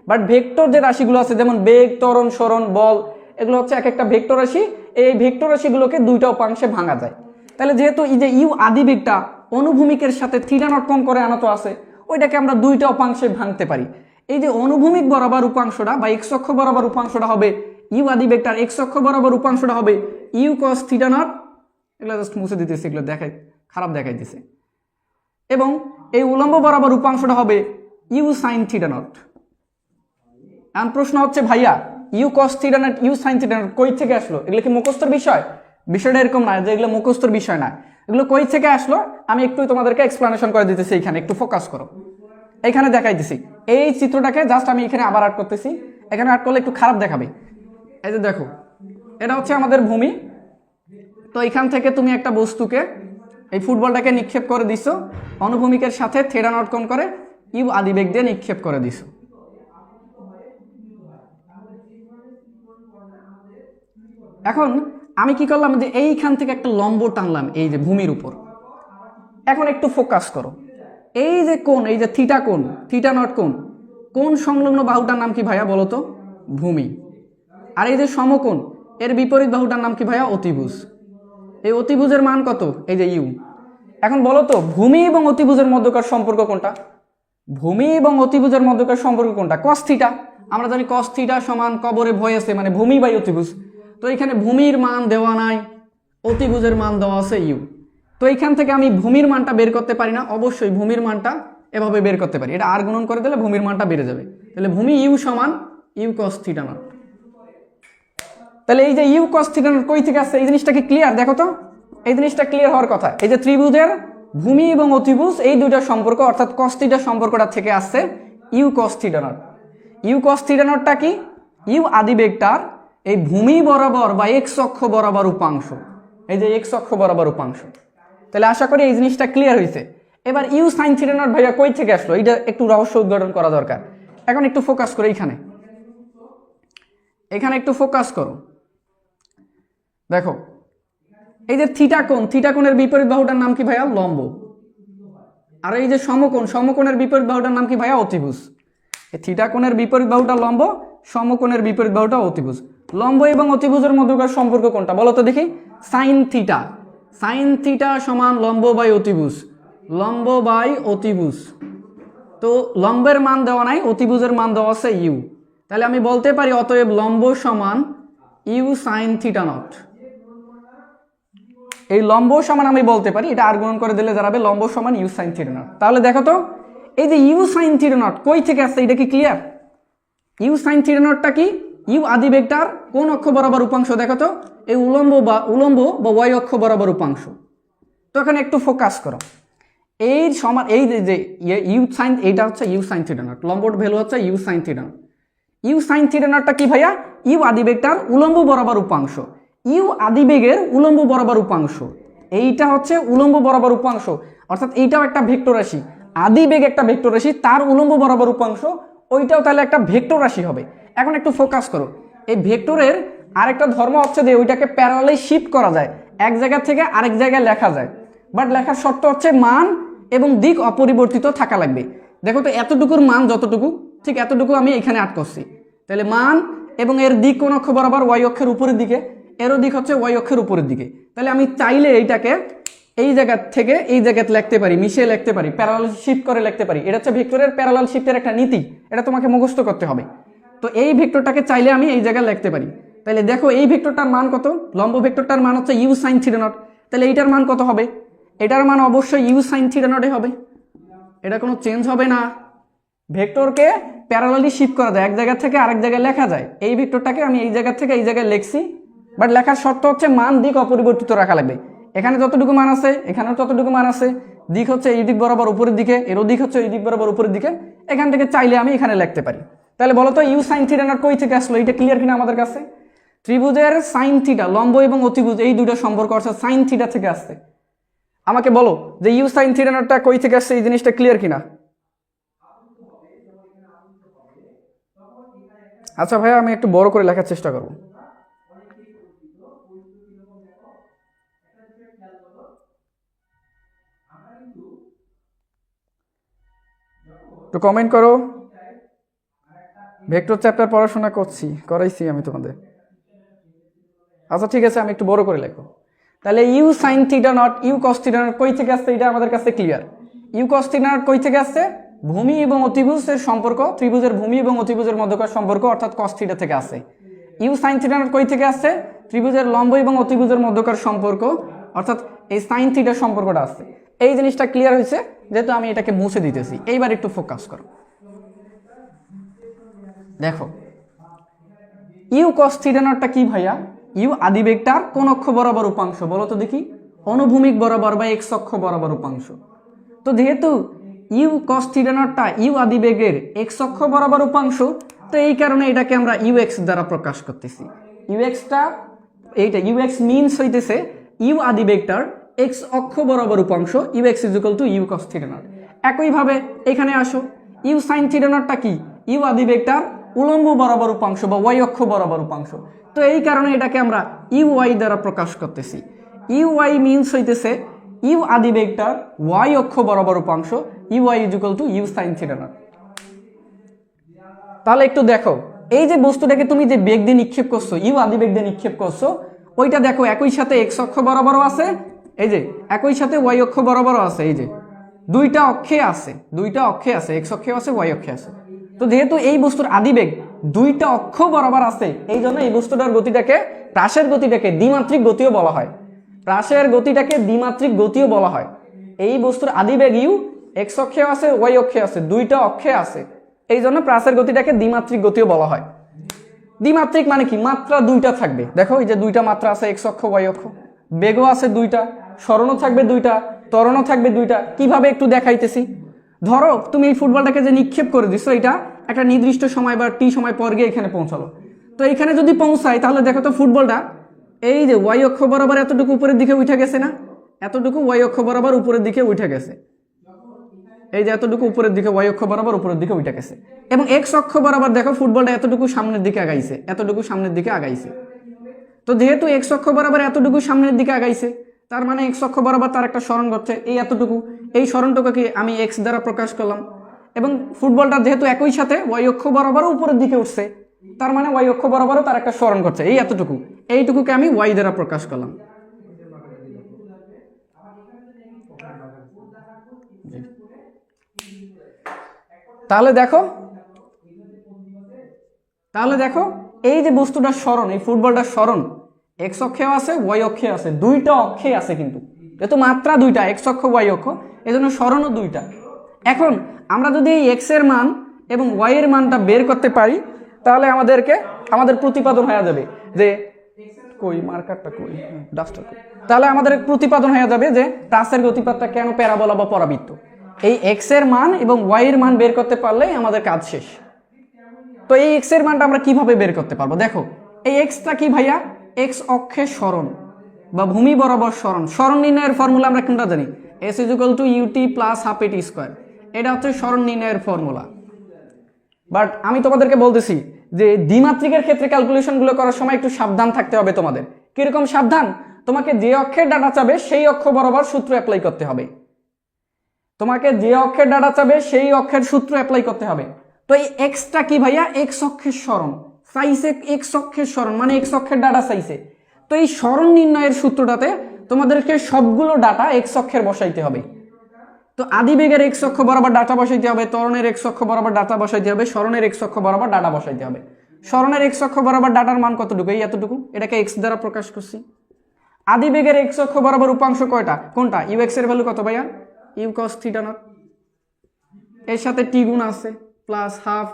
Speaker 1: বাট ভেক্টর যে রাশিগুলো আছে, যেমন বেগ, ত্বরণ, সরণ, বল, এগুলো হচ্ছে এক একটা ভেক্টর রাশি। এই ভেক্টর রাশিগুলোকে দুইটা উপাংশে ভাঙা যায়। তাহলে যেহেতু এই যে ইউ আদি বেগটা অনুভূমিকের সাথে থিটা নট কোণ করে আনত আছে, ওইটাকে আমরা দুইটা উপাংশে ভাঙতে পারি। এই যে অনুভূমিক বরাবর উপাংশটা বা এক্স অক্ষ বরাবর উপাংশটা হবে ইউ আদি বেগটার এক্স অক্ষ বরাবর উপাংশটা হবে ইউ কস থিটা নট। এগুলো জাস্ট মুছে দিতেছে, এগুলো খারাপ দেখাইতেছে। এবং এই উলম্ব বরাবর উপাংশটা হবে ইউ সাইন থিটা নট। এখন প্রশ্ন হচ্ছে ভাইয়া u cos theta not you sine theta not কই থেকে আসলো? এগুলো কি মুখস্থর বিষয়? বিষয়টা এরকম না যে এগুলো মুখস্থর বিষয় না। এগুলো কই থেকে আসলো আমি একটু তোমাদেরকে এক্সপ্লেনেশন করে দিতেছি। এখানে একটু ফোকাস করো, এখানে দেখাইতেছি এই চিত্রটাকে। জাস্ট আমি এখানে আবার আর্ট করতেছি, এখানে আর্ট করলে একটু খারাপ দেখাবে। এই যে দেখো, এটা হচ্ছে আমাদের ভূমি। তো এখান থেকে তুমি একটা বস্তুকে, এই ফুটবলটাকে নিক্ষেপ করে দিছো, অনুভূমিকের সাথে থিটা নট কোণ করে ইউ আদি বেগ দিয়ে নিক্ষেপ করে দিছো। এখন আমি কি করলাম যে এইখান থেকে একটা লম্ব টানলাম এই যে ভূমির উপর। এখন একটু ফোকাস করো, এই যে কোণ, এই যে থিটা কোণ, থিটা নট কোণ সংলগ্ন বাহুটার নাম কি ভাইয়া বলো তো? ভূমি। আর এই যে সমকোণ, এর বিপরীত বাহুটার নাম কি ভাইয়া? অতিভুজ। এই অতিভুজের মান কত? এই যে ইউ। এখন বলো তো ভূমি এবং অতিভুজের মধ্যকার সম্পর্ক কোনটা? ভূমি এবং অতিভুজের মধ্যকার সম্পর্ক কোনটা? Cos theta. আমরা জানি কস থিটা সমান কবরে ভয় আছে, মানে ভূমি বাই অতিভুজ। তো এখানে ভূমির মান দেওয়া নাই, অতিভুজের মান দেওয়া আছে ইউ। তো এইখান থেকে আমি ভূমির মানটা বের করতে পারি না? অবশ্যই ভূমির মানটা এভাবে বের করতে পারি, এটা আর গুণন করে দিলে ভূমির মানটা বেড়ে যাবে। তাহলে ভূমি ইউ সমান ইউ কস থিটা নট। তাহলে এই যে ইউ কস থিটা নট কই থেকে আসছে? এই জিনিসটা কি ক্লিয়ার? দেখো তো, এই জিনিসটা ক্লিয়ার হওয়ার কথা। এই যে ত্রিভুজের ভূমি এবং অতিভুজ এই দুইটার সম্পর্ক, অর্থাৎ কস থিটার সম্পর্কটা থেকে আসছে u cos theta not. U cos theta নটটা কি? ইউ আদি বেগটার এই ভূমি বরাবর বা এক্স অক্ষ বরাবর উপাংশ, এই যে এক্স অক্ষ বরাবর উপাংশ। তাহলে আশা করি এই জিনিসটা ক্লিয়ার হয়েছে। এবার ইউ সাইন থিটা নট ভাইয়া কই থেকে আসলো? এটা একটু রহস্য উদ্ঘাটন করা দরকার। এখন একটু ফোকাস করো, এখানে একটু ফোকাস করো। দেখো এই যে থিটা কোণের বিপরীত বাহুটার নাম কি ভাইয়া? লম্ব। আর এই যে সমকোণের বিপরীত বাহুটার নাম কি ভাইয়া? অতিভুজ। এই থিটা কোণের বিপরীত বাহুটা লম্ব, সমকোণের বিপরীত বাহুটা অতিভুজ। লম্ব এবং অতিভুজের মধ্যকার সম্পর্ক কোনটা বলো তো দেখি? Sine theta. সাইন থিটা সমান লম্ব বাই অতিভুজ। লম্ব বাই অতিভুজ। তো লম্বের মান দেওয়া নাই, অতিভুজের মান দেওয়া আছে ইউ। তাহলে আমি বলতে পারি অতএব লম্ব সমান ইউ সাইন থিটা নট। এই লম্ব সমান আমি বলতে পারি, এটা আর গুণন করে দিলে দাঁড়াবে লম্ব সমান ইউ সাইন থিটা নট। তাহলে দেখো তো এই যে ইউ সাইন থিটা নট কই থেকে আসছে, এটা কি ক্লিয়ার? ইউ সাইন থিটা নটটা কি? ইউ আদি ভেক্টর কোন অক্ষ বরাবর উপাংশ? দেখো তো এই উলম্ব বা ওয়াই অক্ষ বরাবর উপাংশ। তো এখানে একটু ফোকাস করো। এই সমান এই যে ইউ সাইন, এইটা হচ্ছে ইউ সাইন থিটা নট, লম্বর ভ্যালু হচ্ছে U sine theta not. You sine theta নটটা কি ভাইয়া? ইউ আদি ভেক্টর উলম্ব বরাবর উপাংশ। ইউ আদি বেগের উলম্ব বরাবর উপাংশ, এইটা হচ্ছে উলম্ব বরাবর উপাংশ। অর্থাৎ এইটাও একটা ভেক্টর রাশি, আদি বেগ একটা ভেক্টর রাশি, তার উলম্ব বরাবর উপাংশ ওইটাও তাহলে একটা ভেক্টর রাশি হবে। এখন একটু ফোকাস করো, এই ভেক্টরের আরেকটা ধর্ম হচ্ছে যে ওইটাকে প্যারালালি শিফট করা যায়, এক জায়গা থেকে আরেক জায়গায় লেখা যায়। বাট লেখার শর্ত হচ্ছে মান এবং দিক অপরিবর্তিত থাকা লাগবে। দেখো তো এতটুকুর মান যতটুকু, ঠিক এতটুকু আমি এখানে আট করছি। তাহলে মান এবং এর দিক কোন অক্ষ বরাবর? ওয়াই অক্ষের উপরের দিকে, এরও দিক হচ্ছে ওয়াই অক্ষের উপরের দিকে। তাহলে আমি চাইলে এইটাকে এই জায়গা থেকে এই জায়গাতে লিখতে পারি, মিশিয়ে লিখতে পারি, প্যারালাল শিফট করে লিখতে পারি। এটা হচ্ছে ভেক্টরের প্যারালাল শিফটের একটা নীতি, এটা তোমাকে মুখস্থ করতে হবে। তো এই ভেক্টরটাকে চাইলে আমি এই জায়গায় লিখতে পারি। তাহলে দেখো এই ভেক্টরটার মান কত? লম্ব ভেক্টরটার মান হচ্ছে ইউ সাইন থিটা নট। তাহলে এইটার মান কত হবে? এটার মান অবশ্যই ইউ সাইন থিটা নটে হবে, এটা কোনো চেঞ্জ হবে না। ভেক্টরকে প্যারালালি শিফট করা যায়, এক জায়গা থেকে আরেক জায়গায় লেখা যায়। এই ভেক্টরটাকে আমি এই জায়গা থেকে এই জায়গায় লিখছি, বাট লেখার শর্ত হচ্ছে মান দিক অপরিবর্তিত রাখা লাগবে। এখানে যতটুকু মান আছে এখানেও ততটুকু মান আছে, দিক হচ্ছে এই দিক বরাবর উপরের দিকে, এরও দিক হচ্ছে এই দিক বরাবর উপরের দিকে। এখান থেকে চাইলে আমি এখানে লিখতে পারি। তাহলে বলো তো ইউ সাইন থিটা নট কই থেকে আসলো? এটা ক্লিয়ার কিনা আমাদের কাছে? ত্রিভুজের সাইন থিটা, লম্ব এবং অতিভুজ এই দুটো সম্পর্ক আছে সাইন থিটা থেকে আসছে। আমাকে বলো যে ইউ সাইন থিটা নটটা কই থেকে আসছে, এই জিনিসটা ক্লিয়ার কিনা? আচ্ছা ভাইয়া আমি একটু বড় করে লেখার চেষ্টা করব। তো কমেন্ট করো। ভেক্টর চ্যাপ্টার পড়াশোনা করাইছি আমি তোমাদের। আচ্ছা ঠিক আছে, আমি একটু বড় করে লেখো। তাহলে u sine theta not, u cos theta not কই থেকে আসছে? এটা আমাদের কাছে clear. U cos theta not কই থেকে আসছে? ভূমি এবং অতিভুজের সম্পর্ক, ত্রিভুজের ভূমি এবং অতিভুজের মধ্যকার সম্পর্ক, অর্থাৎ কস থিটা থেকে আসে। ইউ সাইন থিটা নট কই থেকে আসছে? ত্রিভুজের লম্ব এবং অতিভুজের মধ্যকার সম্পর্ক, অর্থাৎ এই সাইন থিটার সম্পর্কটা আসছে। এই জিনিসটা ক্লিয়ার হয়েছে, যেহেতু আমি এটাকে মুছে দিতেছি। এইবার একটু ফোকাস করো। দেখো ইউ কস থিটা নটটা কি ভাইয়া? ইউ আদি ভেক্টর কোন অক্ষ বরাবর উপাংশ বলো তো দেখি? অনুভূমিক বরাবর বা এক্স অক্ষ বরাবর উপাংশ। তো যেহেতু ইউ কস থিটা নটটা ইউ আদি বেগের এক্স অক্ষ বরাবর উপাংশ, তো এই কারণে এটাকে আমরা ইউ এক্স দ্বারা প্রকাশ করতেছি। ইউ এক্সটা এইটা ইউ এক্স মিনস হইতেছে ইউ আদি ভেক্টর এক্স অক্ষ বরাবর উপাংশ, u x is equal to u cos theta not. একইভাবে এখানে আসো, ইউ সাইন থিটা নটটা কি? ইউ আদি ভেক্টর উলম্ব বরাবর উপাংশ বা ওয়াই অক্ষ বরাবর উপাংশ। তো এই কারণে এটাকে আমরা ইউ ওয়াই দ্বারা প্রকাশ করতেছি। ইউ ওয়াই মিনস হইতেছে ইউ আদি ভেক্টর ওয়াই অক্ষ বরাবর উপাংশ, u y is equal to you sine theta not. তাহলে একটু দেখো, এই যে বস্তুটাকে তুমি যে বেগ দিয়ে নিক্ষেপ করছো, ইউ আদি বেগ দিয়ে নিক্ষেপ করছো, ওইটা দেখো একই সাথে এক্স অক্ষ বরাবরও আছে, এই যে একই সাথে ওয়াই অক্ষ বরাবরও আছে। এই যে দুইটা অক্ষে আছে, এক্স অক্ষে আছে, ওয়াই অক্ষে আছে। তো যেহেতু এই বস্তুর আদিবেগ দুইটা অক্ষ বরাবর আছে, এই জন্য এই বস্তুটার গতিটাকে, হ্রাসের গতিটাকে দ্বিমাত্রিক গতিও বলা হয়। হ্রাসের গতিটাকে দ্বিমাত্রিক গতিও বলা হয়। এই বস্তুর আদিবেগ ইউ এক্স অক্ষে আছে, ওয়াই অক্ষে আছে, দুইটা অক্ষে আছে, এই জন্য হ্রাসের গতিটাকে দ্বিমাত্রিক গতিও বলা হয়। দ্বিমাত্রিক মানে কি? মাত্রা দুইটা থাকবে। দেখো এই যে দুইটা মাত্রা আছে, এক্স অক্ষ ওয়াই অক্ষ, বেগও আছে দুইটা, সরণও থাকবে দুইটা, ত্বরণও থাকবে দুইটা। কিভাবে একটু দেখাইতেছি। ধরো তুমি এই ফুটবলটাকে যে নিক্ষেপ করে দিছো, এটা একটা নির্দিষ্ট সময় বা টি সময় পর গিয়ে এখানে পৌঁছালো। তো এখানে যদি পৌঁছায় তাহলে দেখো তো ফুটবলটা এই যে ওয়াই অক্ষ বরাবর এতটুকু উপরের দিকে উঠে গেছে না? এতটুকু ওয়াই অক্ষ বরাবর উপরের দিকে উঠে গেছে। এই যে এতটুকু উপরের দিকে ওয়াই অক্ষ বরাবর উপরের দিকে উঠে গেছে। এবং এক্স অক্ষ বরাবর দেখো ফুটবলটা এতটুকু সামনের দিকে আগাইছে, এতটুকু সামনের দিকে আগাইছে। তো যেহেতু এক্স অক্ষ বরাবর এতটুকু সামনের দিকে আগাইছে, তার মানে এক্স অক্ষ বরাবর তার একটা সরণ ঘটছে, এই এতটুকু। এই সরণটুকুকে আমি এক্স দ্বারা প্রকাশ করলাম। এবং ফুটবলটা যেহেতু একই সাথে ওয়াই অক্ষ বরাবর উপরের দিকে উঠছে, তার মানে ওয়াই অক্ষ বরাবরও তার একটা সরণ করছে, এই এতটুকু, এইটুকুকে আমি ওয়াই দ্বারা প্রকাশ করলাম। তাহলে দেখো এই যে বস্তুটার সরণ, এই ফুটবলটার সরণ এক্স অক্ষেও আছে ওয়াই অক্ষে আছে, দুইটা অক্ষে আছে, কিন্তু যেহেতু মাত্রা দুইটা এক্স অক্ষ ওয়াই অক্ষ, এই জন্য সরণও দুইটা। এখন আমরা যদি এই এক্স এর মান এবং ওয়াই এর মানটা বের করতে পারি, তাহলে আমাদের প্রতিপাদন হয়ে যাবে যে কই মার্কারটা কই ডাস্টার কই, তাহলে আমাদের প্রতিপাদন হয়ে যাবে যে প্রাসের গতিপথটা কেন প্যারাবোলা বা পরাবৃত্ত। এই এক্স এর মান এবং ওয়াই এর মান বের করতে পারলেই আমাদের কাজ শেষ। তো এই এক্স এর মানটা আমরা কিভাবে বের করতে পারবো? দেখো এই এক্সটা কি ভাইয়া, এক্স অক্ষের সরণ বা ভূমি বরাবর সরণ। সরণ নির্ণয়ের ফর্মুলা আমরা কোনটা জানি? S is equal to u t plus half a t square, এটা হচ্ছে সরণ নির্ণয়ের ফর্মুলা। বাট আমি তোমাদেরকে বলতেছি যে দ্বিমাত্রিকের ক্ষেত্রে ক্যালকুলেশনগুলো করার সময় একটু সাবধান থাকতে হবে তোমাদের। কিরকম সাবধান? তোমাকে যে অক্ষের ডাটা চাবে সেই অক্ষ বরাবর সূত্র অ্যাপ্লাই করতে হবে, তোমাকে যে অক্ষের ডাটা চাবে সেই অক্ষের সূত্র অ্যাপ্লাই করতে হবে। তো এই এক্সটা কি ভাইয়া, এক্স অক্ষের সরণ চাইছে, এক্স অক্ষের সরণ মানে এক্স অক্ষের ডাটা চাইছে। তো এই সরণ নির্ণয়ের সূত্রটাতে তোমাদেরকে সবগুলো ডাটা এক্স অক্ষের বসাইতে হবে। তো আদিবেগের এক্স অক্ষ বরাবর ডাটা বসাইতে হবে, ত্বরণের এক্স অক্ষ বরাবর ডাটা বসাইতে হবে, সরণের এক্স অক্ষ বরাবর ডাটা বসাইতে হবে। সরণের এক্স অক্ষ বরাবর ডাটার মান কতটুকু? এই এতটুকু, এটাকে এক্স দ্বারা প্রকাশ করছি। আদিবেগের এক্স অক্ষ বরাবর উপাংশ কয়টা? কোনটা? ইউ এক্স এর ভ্যালু কত ভাইয়া? ইউ কস থিটা নট, এর সাথে টি গুণ আছে প্লাস হাফ।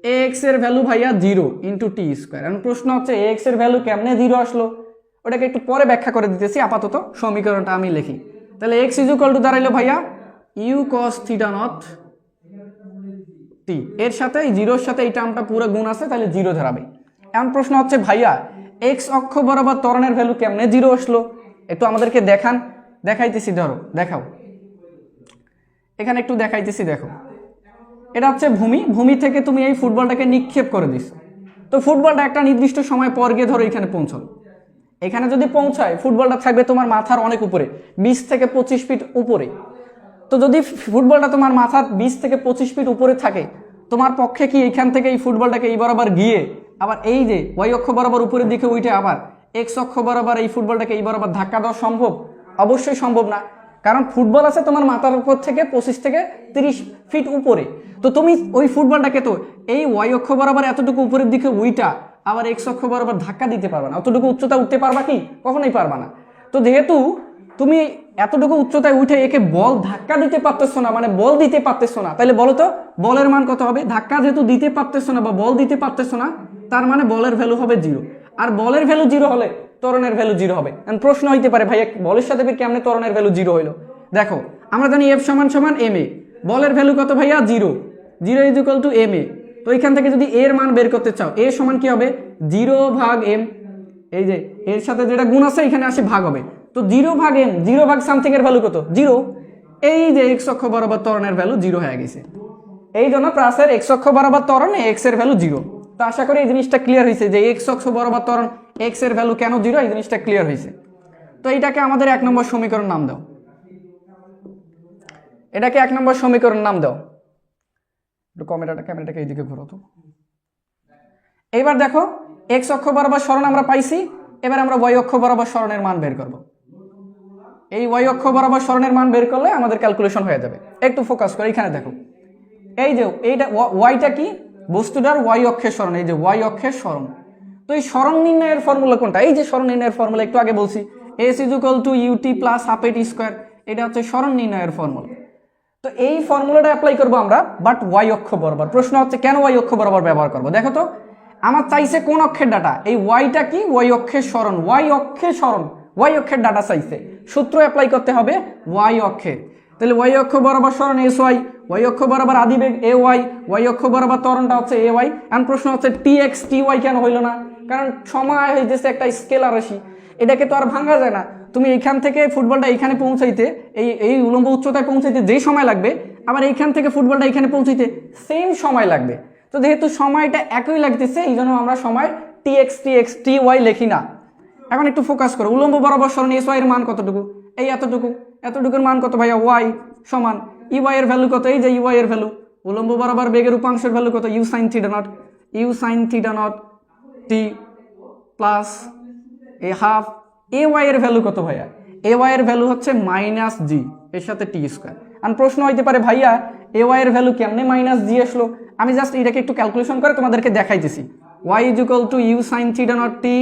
Speaker 1: এক্স এর ভ্যালু ভাইয়া 0 ইন্টু টি স্কোয়ার। এখন প্রশ্ন হচ্ছে এক্স এর ভ্যালু কেমনে 0 আসলো? ওটাকে একটু পরে ব্যাখ্যা করে দিতেছি, আপাতত সমীকরণটা আমি লিখি। তাহলে এক্স ইজ ইকুয়াল টু দাঁড়াইলো ভাইয়া ইউ কস থিটা নট টি, এর সাথে এই জিরোর সাথে এই টার্মটা পুরো গুণ আছে, তাহলে 0 ধরাবে। এখন প্রশ্ন হচ্ছে ভাইয়া এক্স অক্ষ বরাবর ত্বরণের ভ্যালু কেমনে 0 আসলো? একটু আমাদেরকে দেখান। দেখাইতেছি, ধরো দেখাও, এখানে একটু দেখাইতেছি। দেখো এটা হচ্ছে ভূমি থেকে তুমি এই ফুটবলটাকে নিক্ষেপ করে দিছো। তো ফুটবলটা একটা নির্দিষ্ট সময় পর গিয়ে ধরো এখানে পৌঁছালো। এখানে যদি পৌঁছায় ফুটবলটা থাকবে তোমার মাথার অনেক উপরে, 20 থেকে 25 ফিট উপরে। তো যদি ফুটবলটা তোমার মাথার 20 থেকে 25 ফিট উপরে থাকে, তোমার পক্ষে কি এখান থেকে এই ফুটবলটাকে এই বরাবর গিয়ে আবার এই যে ওয়াই অক্ষ বরাবর উপরের দিকে উঠে আবার এক্স অক্ষ বরাবর এই ফুটবলটাকে এই বরাবর ধাক্কা দেওয়া সম্ভব? অবশ্যই সম্ভব না, কারণ ফুটবল আছে তোমার মাথার উপর থেকে 25 থেকে 30 ফিট উপরে। তো তুমি ওই ফুটবলটাকে তো এই ওয়াই অক্ষ বরাবর এতটুকু উপরের দিকে উইটা আবার এক্স অক্ষ বরাবর ধাক্কা দিতে পারবা না। অতটুকু উচ্চতা উঠতে পারবা কি? কখনোই পারবা না। তো যেহেতু তুমি এতটুকু উচ্চতায় উঠে একে বল ধাক্কা দিতে পারতেছো না, মানে বল দিতে পারতেছো না, তাহলে বলো তো বলের মান কত হবে? ধাক্কা যেহেতু দিতে পারতেছো না বা বল দিতে পারতেছো না, তার মানে বলের ভ্যালু হবে 0। আর বলের ভ্যালু 0 হলে ত্বরণের ভ্যালু 0 হবে। প্রশ্ন হইতে পারে ভাইয়া বলের সাথে কেমনে ত্বরণের ভ্যালু 0 হইলো? দেখো আমরা জানি এফ সমান সমান এম এ, বলের ভ্যালু কত ভাইয়া? 0 is equal to M A. তো এখান থেকে যদি এর মান বের করতে চাও, এ সমান কি হবে? 0 ভাগ এম, এই যে এর সাথে যেটা গুণ আছে এখানে আসে ভাগ হবে। তো 0 ভাগ এম, 0 ভাগ সামথিং এর ভ্যালু কত? 0। এই যে এক্স অক্ষ বরাবর ত্বরণের ভ্যালু 0 হয়ে গেছে। এই জন্য প্রাসের এক্স অক্ষ বরাবর ত্বরণ এক্স এর ভ্যালু 0। তো আশা করি এই জিনিসটা ক্লিয়ার হয়েছে যে এক্স অক্ষ বরাবর ত্বরণ এক্স এর ভ্যালু কেন 0, এই জিনিসটা ক্লিয়ার হয়েছে। তো এইটাকে আমাদের 1 নম্বর সমীকরণ নাম দাও। এটাকে 1 নম্বর সমীকরণ নাম দাও। একটু ক্যামেরাটাকে এইদিকে ঘোরো তো। এইবার দেখো এক্স অক্ষ বরাবর সরণ আমরা পাইছি, এবার আমরা ওয়াই অক্ষ বরাবর সরণের মান বের করব। এই ওয়াই অক্ষ বরাবর সরণের মান বের করলে আমাদের ক্যালকুলেশন হয়ে যাবে। একটু ফোকাস করো, এখানে দেখো এই যে এইটা ওয়াইটা কি? বস্তুটার ওয়াই অক্ষের সরণ, এই যে ওয়াই অক্ষের সরণ। তো এই সরণ নির্ণয়ের ফর্মুলা কোনটা? এই যে সরণ নির্ণয়ের ফর্মুলা একটু আগে বলছি, s is equal to u t plus half a t square, এটা হচ্ছে সরণ নির্ণয়ের ফর্মুলা। তো এই ফর্মুলাটা অ্যাপ্লাই করবো আমরা, বাট ওয়াই অক্ষ বরাবর। প্রশ্ন হচ্ছে কেন ওয়াই অক্ষ বরাবর ব্যবহার করবো? দেখো তো আমার চাইছে কোন অক্ষের ডাটা? এই ওয়াইটা কি? ওয়াই অক্ষের সরণ, ওয়াই অক্ষের সরণ, ওয়াই অক্ষের ডাটা চাইছে, সূত্র অ্যাপ্লাই করতে হবে ওয়াই অক্ষে। তাহলে ওয়াই অক্ষ বরাবর সরণ এস ওয়াই, ওয়াই অক্ষ বরাবর আদিবেগ এ ওয়াই, ওয়াই অক্ষ বরাবর ত্বরণটা হচ্ছে এ ওয়াই। এখন প্রশ্ন হচ্ছে টি এক্স টি ওয়াই কেন হইলো না? কারণ সময় হইতেছে একটা স্কেলার রাশি, এটাকে তো আর ভাঙা যায় না। তুমি এইখান থেকে ফুটবলটা এইখানে পৌঁছাইতে, এই উলম্ব উচ্চতায় পৌঁছাইতে যেই সময় লাগবে, আবার এইখান থেকে ফুটবলটা এইখানে পৌঁছাইতে সেম সময় লাগবে। তো যেহেতু সময়টা একই লাগতেছে, এই জন্য আমরা সময় টি এক্স টি ওয়াই লিখি না। এখন একটু ফোকাস করো, উলম্ব বরাবর সরণ এস ওয়াই এর মান কতটুকু? এই এতটুকুর মান কত ভাইয়া? ওয়াই সমান ইউআই এর ভ্যালু কত? এই যে ইউআই এর ভ্যালু। উলম্ব বরাবর বেগের উপাংশের ভ্যালু কত? U sine theta not. You sine theta not t plus a half a y এর ভ্যালু কত ভাইয়া? এ ওয়াই এর ভ্যালু হচ্ছে মাইনাস জি এর সাথে টি স্কোয়ার। আর প্রশ্ন হইতে পারে ভাইয়া এ ওয়াই এর ভ্যালু কেমনে মাইনাস জি আসলো? আমি জাস্ট এটাকে একটু ক্যালকুলেশন করে তোমাদেরকে দেখাইতেছি। Y is equal to you sine theta not t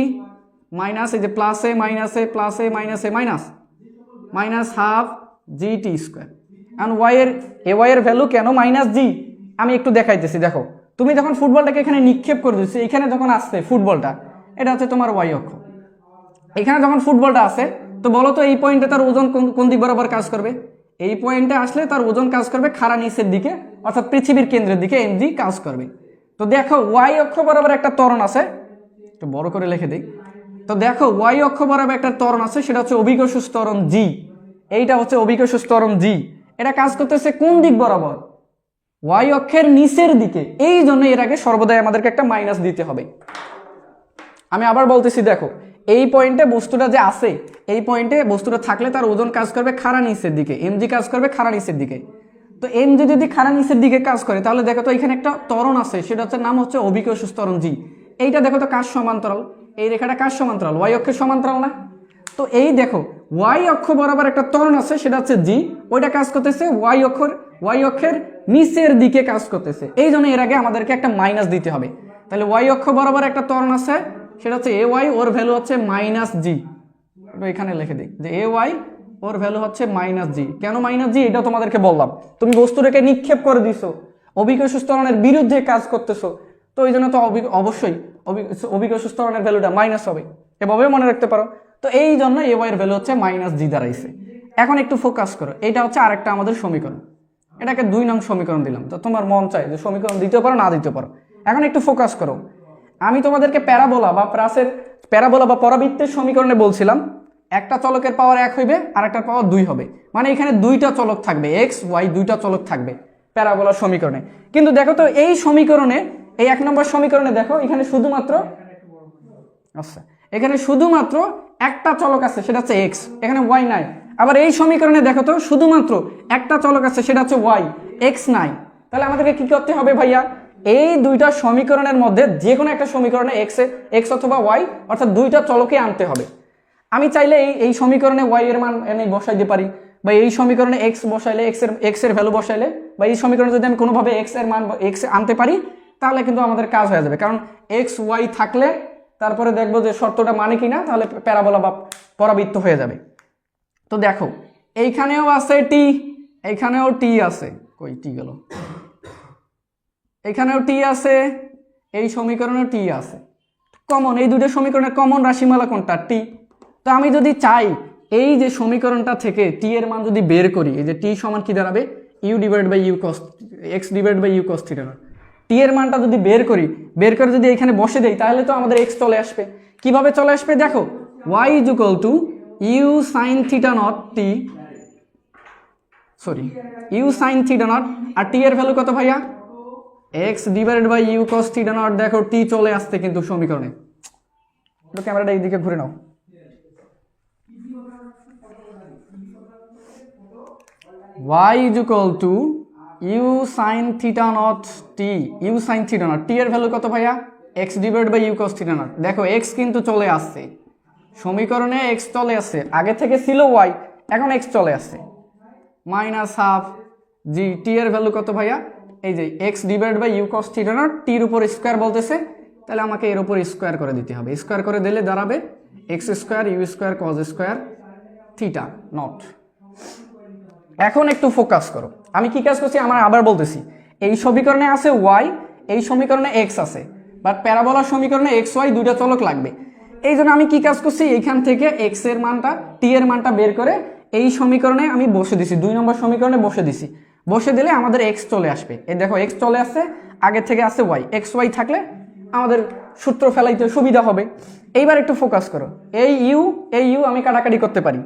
Speaker 1: minus এই যে প্লাসে মাইনাসে প্লাসে মাইনাসে মাইনাস মাইনাস হাফ জি টি স্কোয়ার। আর এ ওয়াই এর ভ্যালু কেন মাইনাস জি আমি একটু দেখাইতেছি। দেখো তুমি যখন ফুটবলটাকে এখানে নিক্ষেপ করে দিচ্ছি, এখানে যখন আসছে ফুটবলটা, এটা হচ্ছে তোমার ওয়াই অক্ষ। এখানে যখন ফুটবলটা আসে তো বলো তো এই পয়েন্টে তার ওজন কোন দিক বরাবর কাজ করবে? এই পয়েন্টে আসলে তার ওজন কাজ করবে খাড়া নিচের দিকে, অর্থাৎ পৃথিবীর কেন্দ্রের দিকে এমজি কাজ করবে। তো দেখো ওয়াই অক্ষ বরাবর একটা ত্বরণ আছে, একটু বড় করে লিখে দিই। তো দেখো ওয়াই অক্ষ বরাবর একটা ত্বরণ আছে, সেটা হচ্ছে অভিকর্ষ ত্বরণ জি। এইটা হচ্ছে অভিকর্ষ ত্বরণ জি। এটা কাজ করতেছে কোন দিক বরাবর? ওয়াই অক্ষের নিচের দিকে। এই জন্য এর আগে সর্বদাই আমাদেরকে একটা মাইনাস দিতে হবে। আমি আবার বলতেছি, দেখো এই পয়েন্টে বস্তুটা যে আছে, এই পয়েন্টে বস্তুটা থাকলে তার ওজন কাজ করবে খাড়া নিচের দিকে, এমজি কাজ করবে খাড়া নিচের দিকে। তো এমজি যদি খাড়া নিচের দিকে কাজ করে তাহলে দেখো তো এখানে একটা ত্বরণ আছে, সেটা হচ্ছে নাম হচ্ছে অভিকর্ষ ত্বরণ জি। এইটা দেখো তো কার সমান্তরাল? এই রেখাটা কার সমান্তরাল? ওয়াই অক্ষের সমান্তরাল না? তো এই দেখো ওয়াই অক্ষ বরাবর একটা ত্বরণ আছে, সেটা হচ্ছে জি। ওইটা কাজ করতেছে ওয়াই অক্ষের নিচের দিকে কাজ করতেছে। এই জন্য এর আগে আমাদেরকে একটা মাইনাস দিতে হবে। তাহলে ওয়াই অক্ষ বরাবর একটা ত্বরণ আছে, সেটা হচ্ছে এ ওয়াই, ওর ভ্যালু হচ্ছে মাইনাস জি। এখানে লিখে দিই যে এ ওয়াই ওর ভ্যালু হচ্ছে মাইনাস জি। কেন মাইনাস জি এটাও তোমাদেরকে বললাম। তুমি বস্তুটাকে নিক্ষেপ করে দিছো, অভিকর্ষ ত্বরণের বিরুদ্ধে কাজ করতেছো, তো এই জন্য তো অবশ্যই অভিকর্ষ ত্বরণের ভ্যালুটা মাইনাস হবে, এভাবে মনে রাখতে পারো। তো এই জন্য এ ওয়াই এর ভ্যালু হচ্ছে মাইনাস জি দাঁড়াইছে। এখন একটু ফোকাস করো, এটা হচ্ছে আরেকটা আমাদের সমীকরণ, এটাকে 2 নং সমীকরণ দিলাম। তো তোমার মন চাই যে সমীকরণ দিতে পারো না দিতে পারো। এখন একটু ফোকাস করো, আমি তোমাদেরকে প্যারাবোলা বা পরাবৃত্তের সমীকরণে বলছিলাম একটা চলকের পাওয়ার 1 হইবে আর একটা পাওয়ার 2 হবে, মানে এখানে দুইটা চলক থাকবে, এক্স ওয়াই দুইটা চলক থাকবে প্যারাবোলার সমীকরণে। কিন্তু দেখো তো এই সমীকরণে, এই 1 নম্বর সমীকরণে দেখো এখানে শুধুমাত্র একটা চলক আছে, সেটা হচ্ছে এক্স, এখানে ওয়াই নাই। আবার এই সমীকরণে দেখো তো শুধুমাত্র একটা চলক আছে, সেটা হচ্ছে ওয়াই, এক্স নাই। তাহলে আমাদেরকে কি করতে হবে ভাইয়া? এই দুইটা সমীকরণের মধ্যে যে কোনো একটা সমীকরণে এক্স অথবা ওয়াই অর্থাৎ দুইটা চলকে আনতে হবে। আমি চাইলে এই সমীকরণে ওয়াই এর মান আমি বসাইতে পারি, বা এই সমীকরণে এক্স বসাইলে এক্স এর ভ্যালু বসাইলে, বা এই সমীকরণে যদি আমি কোনোভাবে এক্স এর মান এক্স আনতে পারি, তাহলে কিন্তু আমাদের কাজ হয়ে যাবে। কারণ এক্স ওয়াই থাকলে তারপরে দেখবো যে শর্তটা মানে কিনা, তাহলে প্যারাবোলা বা পরাবৃত্ত হয়ে যাবে। তো দেখো এইখানেও আছে টি, এইখানেও টি আছে, কই টি গেল, এখানেও টি আছে, এই সমীকরণেও টি আছে। কমন, এই দুটো সমীকরণের কমন রাশিমালা কোনটা? টি। তো আমি যদি চাই এই যে সমীকরণটা থেকে টি এর মান যদি বের করি, এই যে টি সমান কি দাঁড়াবে? U divide by you cos X divide by you cos theta. T এর মানটা যদি বের করে যদি এখানে বসে দেই, তাহলে তো আমাদের এক্স চলে আসবে। কিভাবে চলে আসবে দেখো, Y is equal to you sine theta not T, U sine theta nought, আর টি এর ভ্যালু কত ভাইয়া? X divided by you cos theta nought. দেখো টি চলে আসছে কিন্তু সমীকরণে। তো ক্যামেরাটা এইদিকে ঘুরে নাও। y is equal to u sin theta not t, u sin theta not, t এর ভ্যালু কত ভাইয়া? x divided by u cos theta not। দেখো x কিন্তু চলে আসছে সমীকরণে, x চলে আসছে, আগে থেকে ছিল y, এখন x চলে আসছে, মাইনাস হাফ জি। টি এর ভ্যালু কত ভাইয়া? এই যে x divided by u cos theta not, t এর উপর স্কয়ার বলতেছে, তাহলে আমাকে এর উপর স্কয়ার করে দিতে হবে। স্কয়ার করে দিলে দাঁড়াবে x square u square cos square theta not. এখন একটু ফোকাস করো, আমি কি কাজ করছি আমার আবার বলতেছি। এই সমীকরণে আছে ওয়াই, এই সমীকরণে এক্স আছে, বাট প্যারাবোলার সমীকরণে এক্স ওয়াই দুইটা চলক লাগবে। এই জন্য আমি কি কাজ করছি, এইখান থেকে এক্স এর মানটা টি এর মানটা বের করে এই সমীকরণে আমি বসে দিছি, 2 নম্বর সমীকরণে বসে দিছি। বসে দিলে আমাদের এক্স চলে আসবে। এই দেখো এক্স চলে আসছে, আগে থেকে আছে ওয়াই, এক্স ওয়াই থাকলে আমাদের সূত্র ফেলাইতে সুবিধা হবে। এইবার একটু ফোকাস করো, এই ইউ আমি কাটাকাটি করতে পারি।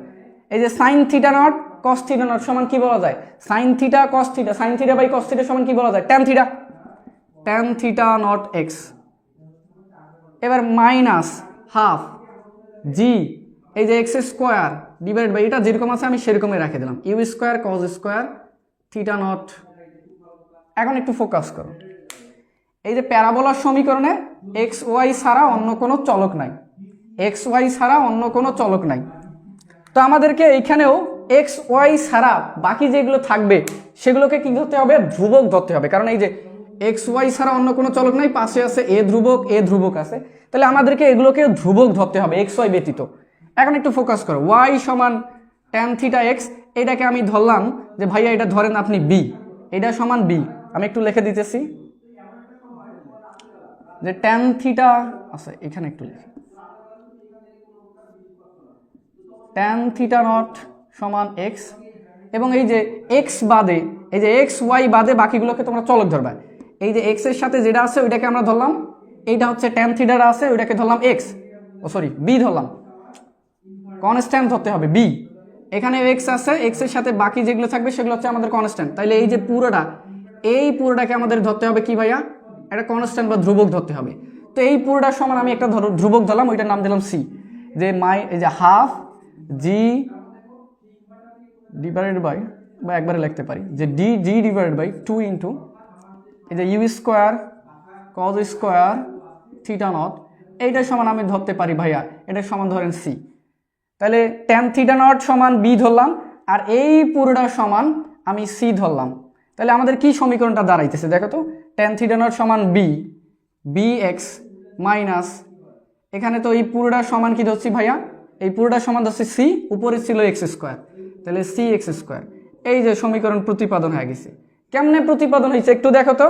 Speaker 1: এই যে সাইন থিটা নট cos থিটা নট সমান কি বলা যায়? সাইন থিটা cos থিটা, sine theta by cos theta সমান কি বলা যায়? tan theta not x। এবার মাইনাস হাফ জি, এই যে এক্স স্কোয়ার ডিভাইড বাই, এটা যেরকম আছে আমি সেরকমই রেখে দিলাম, u square cos square theta not. এখন একটু ফোকাস করো, এই যে প্যারাবোলার সমীকরণে এক্স ওয়াই ছাড়া অন্য কোনো চলক নাই, এক্স ওয়াই ছাড়া অন্য কোনো চলক নাই। তো আমাদেরকে এইখানেও এক্স ওয়াই ছাড়া বাকি যেগুলো থাকবে সেগুলোকে কি ধরতে হবে, ধ্রুবক ধরতে হবে। কারণ এই যে এক্স ওয়াই ছাড়া অন্য কোনো চলক নাই, পাশে আছে এ ধ্রুবক আছে, তাহলে আমাদেরকে এগুলোকে ধ্রুবক ধরতে হবে এক্স ওয়াই ব্যতীত। এখন একটু ফোকাস করো, ওয়াই সমান ট্যান থিটা এক্স, এটাকে আমি ধরলাম যে ভাইয়া এটা ধরেন আপনি বি, এটা সমান বি। আমি একটু লিখে দিতেছি যে ট্যান থিটা আছে, এখানে একটু লিখি, ট্যান থিটা নট সমান এক্স, এবং এই যে এক্স বাদে, এই যে এক্স ওয়াই বাদে বাকিগুলোকে তোমরা চলক ধরবা। এই যে এক্স এর সাথে যেটা আছে ওইটাকে আমরা ধরলাম, এইটা হচ্ছে ট্যান থিটাটা আছে ওইটাকে ধরলাম এক্স, বি ধরলাম, কনস্ট্যান্ট ধরতে হবে বি। এখানে এক্স আছে, এক্স এর সাথে বাকি যেগুলো থাকবে সেগুলো হচ্ছে আমাদের কনস্ট্যান্ট। তাইলে এই যে পুরোটাকে আমাদের ধরতে হবে কি ভাইয়া, একটা কনস্ট্যান্ট বা ধ্রুবক ধরতে হবে। তো এই পুরোটা সমান আমি একটা ধ্রুবক ধরলাম, ওইটার নাম দিলাম সি, যে এই যে হাফ জি ডিভাইডেড বাই, বা একবারে লিখতে পারি যে জি ডিভাইডেড বাই 2 ইন্টু এই যে u square cos square theta not, এইটার সমান আমি ধরতে পারি ভাইয়া এটার সমান ধরেন সি। তাহলে ট্যান থিটা নট সমান বি ধরলাম, আর এই পুরোটা সমান আমি সি ধরলাম। তাহলে আমাদের কি সমীকরণটা দাঁড়াইতেছে দেখো তো, ট্যান থিটা নট সমান বি এক্স মাইনাস, এখানে তো এই পুরোটা সমান কি ধরছি ভাইয়া, এই পুরোটা সমান ধরছি সি, উপরে ছিল এক্স স্কোয়ার, তাহলে সি এক্স স্কোয়ার। এই যে সমীকরণ প্রতিপাদন হয়ে গেছে। কেমনে প্রতিপাদন হয়েছে একটু দেখো তো,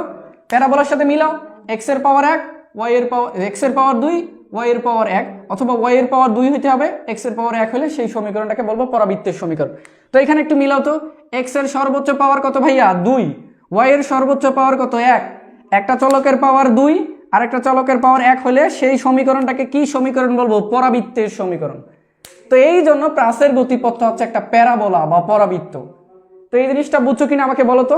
Speaker 1: প্যারাবোলার সাথে মিলাও, এক্স এর পাওয়ার 1 ওয়াই এর পাওয়ার, এক্স এর পাওয়ার 2 ওয়াই এর পাওয়ার 1, অথবা ওয়াই এর পাওয়ার 2 হইতে হবে, এক্স এর পাওয়ার 1 হলে সেই সমীকরণটাকে বলবো পরাবৃত্তের সমীকরণ। তো এখানে একটু মিলাও তো, এক্স এর সর্বোচ্চ পাওয়ার কত ভাইয়া 2, ওয়াই এর সর্বোচ্চ পাওয়ার কত 1, একটা চলকের পাওয়ার 2 আর একটা চলকের পাওয়ার 1 হলে সেই সমীকরণটাকে কি সমীকরণ বলবো, পরাবৃত্তের সমীকরণ। তো এই জন্য প্রাসের গতিপথটা হচ্ছে একটা প্যারাবোলা বা পরাবৃত্ত। তো এই জিনিসটা বুঝছো কিনা আমাকে বলো তো।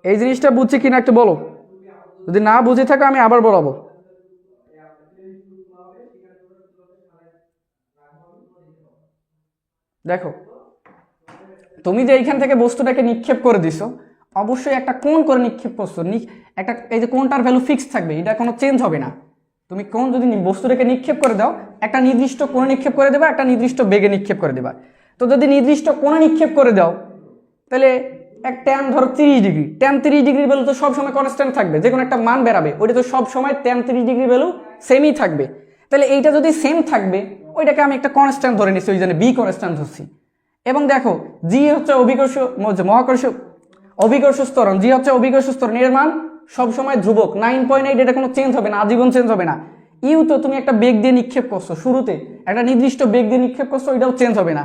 Speaker 1: এই জিনিসটা বুঝছি কিনা একটু বলো, যদি না বুঝে থাকো আমি আবার বলাবো। দেখো তুমি যে এইখান থেকে বস্তুটাকে নিক্ষেপ করে দিছো, অবশ্যই একটা কোণ করে নিক্ষেপ করছো, একটা এই যে কোণটার ভ্যালু ফিক্স থাকবে, এটা কোনো চেঞ্জ হবে না। তুমি কোণ যদি বস্তুটাকে নিক্ষেপ করে দাও, একটা নির্দিষ্ট কোণে নিক্ষেপ করে দেবা, একটা নির্দিষ্ট বেগে নিক্ষেপ করে দেবা। তো যদি নির্দিষ্ট কোণে নিক্ষেপ করে দাও, তাহলে এক ট্যান ধরো 30 ডিগ্রি, ট্যান 30 ডিগ্রি ভ্যালু তো সবসময় কনস্ট্যান্ট থাকবে, যে কোনো একটা মান বেরাবে ওইটা তো সবসময় ট্যান 30 ডিগ্রি ভ্যালু সেমই থাকবে। তাহলে এইটা যদি সেম থাকবে, ওইটাকে আমি একটা কনস্ট্যান্ট ধরে নিচ্ছি, ওই জন্য বি কনস্ট্যান্ট ধরছি। এবং দেখো জি হচ্ছে অভিকর্ষ স্তরণ, জি হচ্ছে অভিকর্ষ স্তরণ, এর মান সবসময় ধ্রুবক 9.8, এটা কোনো চেঞ্জ হবে না, আজীবন চেঞ্জ হবে না। ইউ তো তুমি একটা বেগ দিয়ে নিক্ষেপ করছো, শুরুতে একটা নির্দিষ্ট বেগ দিয়ে নিক্ষেপ করছো, এটাও চেঞ্জ হবে না।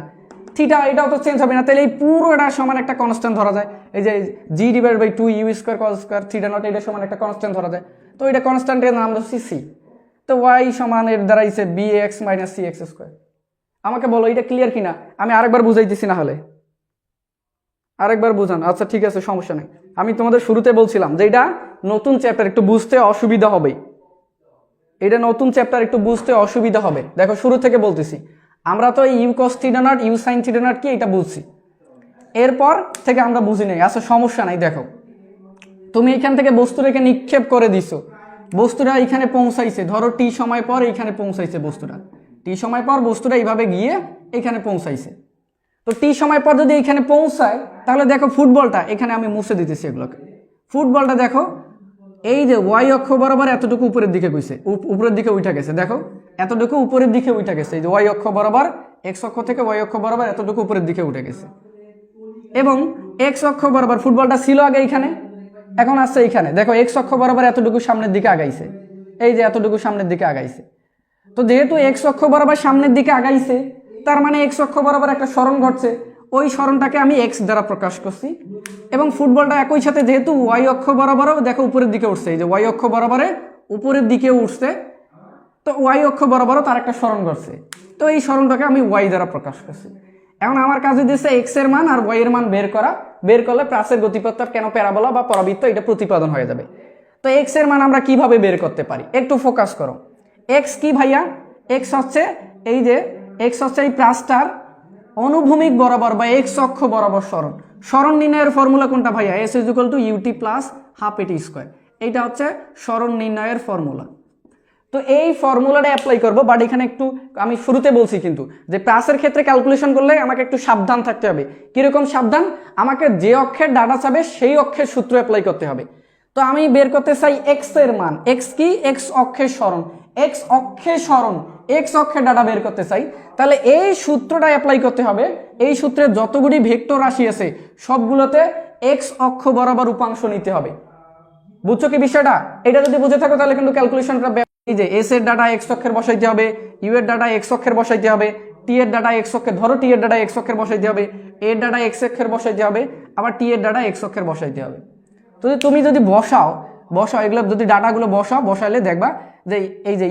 Speaker 1: থিটা এটাও তো চেঞ্জ হবে না, তাহলে এই পুরোটা সমান একটা কনস্ট্যান্ট ধরা যায়। এই যে g divide by 2 u square cos square theta not, এটা সমান একটা কনস্ট্যান্ট ধরা যায়। তো এটা কনস্ট্যান্টের নাম হচ্ছে সি। তো ওয়াই সমান এর দাঁড়াইছে b x minus c x square. আমাকে বলো এটা ক্লিয়ার কিনা, আমি আরেকবার বুঝাইতেছি, না হলে আরেকবার বুঝান। আচ্ছা ঠিক আছে, সমস্যা নেই। আমি তোমাদের শুরুতে বলছিলাম যে এটা নতুন চ্যাপ্টার, একটু বুঝতে অসুবিধা হবে, এটা নতুন চ্যাপ্টার, একটু বুঝতে অসুবিধা হবে। দেখো শুরু থেকে বলতেছি, আমরা তো u cos theta not you sine theta not কি এটা বুঝছি, এরপর থেকে আমরা বুঝি নাই। আচ্ছা সমস্যা নাই, দেখো তুমি এখান থেকে বস্তুটাকে নিক্ষেপ করে দিছো, বস্তুটা এখানে পৌঁছাইছে, ধরো টি সময় পর এইখানে পৌঁছাইছে বস্তুটা, টি সময় পর বস্তুটা এইভাবে গিয়ে এখানে পৌঁছাইছে। তো টি সময় পর যদি এখানে পৌঁছায়, তাহলে দেখো ফুটবলটা এখানে আমি মুছে দিতেছি এগুলোকে, ফুটবলটা দেখো এই যে ওয়াই অক্ষ বরাবর এতটুকু উপরের দিকে গেছে, উপরের দিকে উঠে গেছে, দেখো এতটুকু উপরের দিকে উঠে গেছে, এই যে ওয়াই অক্ষ বরাবর, এক্স অক্ষ থেকে ওয়াই অক্ষ বরাবর এতটুকু উপরের দিকে উঠে গেছে। এবং এক্স অক্ষ বরাবর ফুটবলটা ছিল আগে এখানে, এখন আসছে এখানে, দেখো এক্স অক্ষ বরাবর এতটুকু সামনের দিকে আগাইছে, এই যে এতটুকু সামনের দিকে আগাইছে। তো যেহেতু এক্স অক্ষ বরাবর সামনের দিকে আগাইছে, তার মানে এক্স অক্ষ বরাবর একটা সরণ ঘটছে, ওই সরণটাকে আমি এক্স দ্বারা প্রকাশ করছি। এবং ফুটবলটা একই সাথে যেহেতু ওয়াই অক্ষ বরাবরও দেখো উপরের দিকে উঠছে, এই যে ওয়াই অক্ষ বরাবরে উপরের দিকে উঠছে, তো ওয়াই অক্ষ বরাবরও তার একটা সরণ ঘটছে, তো এই সরণটাকে আমি ওয়াই দ্বারা প্রকাশ করছি। এখন আমার কাছে দিচ্ছে এক্স এর মান আর ওয়াই এর মান বের করলে প্রাসের গতিপথটা কেন প্যারাবোলা বা পরাবৃত্ত এটা প্রতিপাদন হয়ে যাবে। তো এক্স এর মান আমরা কিভাবে বের করতে পারি, একটু ফোকাস করো। এক্স কি ভাইয়া, এক্স হচ্ছে এই যে এক্স হচ্ছে এই প্রাসটার অনুভূমিক বরাবর বা এক্স অক্ষ বরাবর সরণ, সরণ নির্ণয়ের ফর্মুলা কোনটা ভাইয়া? S is equal to u t plus half a t square, এইটা হচ্ছে সরণ নির্ণয়ের ফর্মুলা। তো এই ফর্মুলাটা অ্যাপ্লাই করবো, বাট এখানে একটু আমি শুরুতে বলছি কিন্তু যে প্লাসের ক্ষেত্রে ক্যালকুলেশন করলে আমাকে একটু সাবধান থাকতে হবে। কিরকম সাবধান? আমাকে যে অক্ষের ডাটা চাবে সেই অক্ষের সূত্র অ্যাপ্লাই করতে হবে। তো আমি বের করতে চাই এক্স এর মান, এক্স কি? এক্স অক্ষের সরণ, এক্স অক্ষের সরণ, এক্স অক্ষের ডাটা বের করতে চাই, তাহলে এই সূত্রটা অ্যাপ্লাই করতে হবে। এই সূত্রে যতগুলি ভেক্টর রাশি আছে সবগুলোতে এক্স অক্ষ বরাবর উপাংশ নিতে হবে। বুঝছো কি বিষয়টা? এটা যদি বুঝে থাকো তাহলে কিন্তু ক্যালকুলেশনটা, এই যে এস এর ডাটা এক্স অক্ষের বসাইতে হবে, ইউ এর ডাটা এক্স অক্ষের বসাইতে হবে, টি এর ডাটা এক্স অক্ষের, ধরো টি এর ডাটা এক্স অক্ষের বসাইতে হবে, এর ডাটা এক্স অক্ষের বসাইতে হবে, আবার টি এর ডাটা এক্স অক্ষের বসাইতে হবে। তো তুমি যদি বসাও এগুলো যদি ডাটাগুলো বসাইলে দেখবা যে এই যে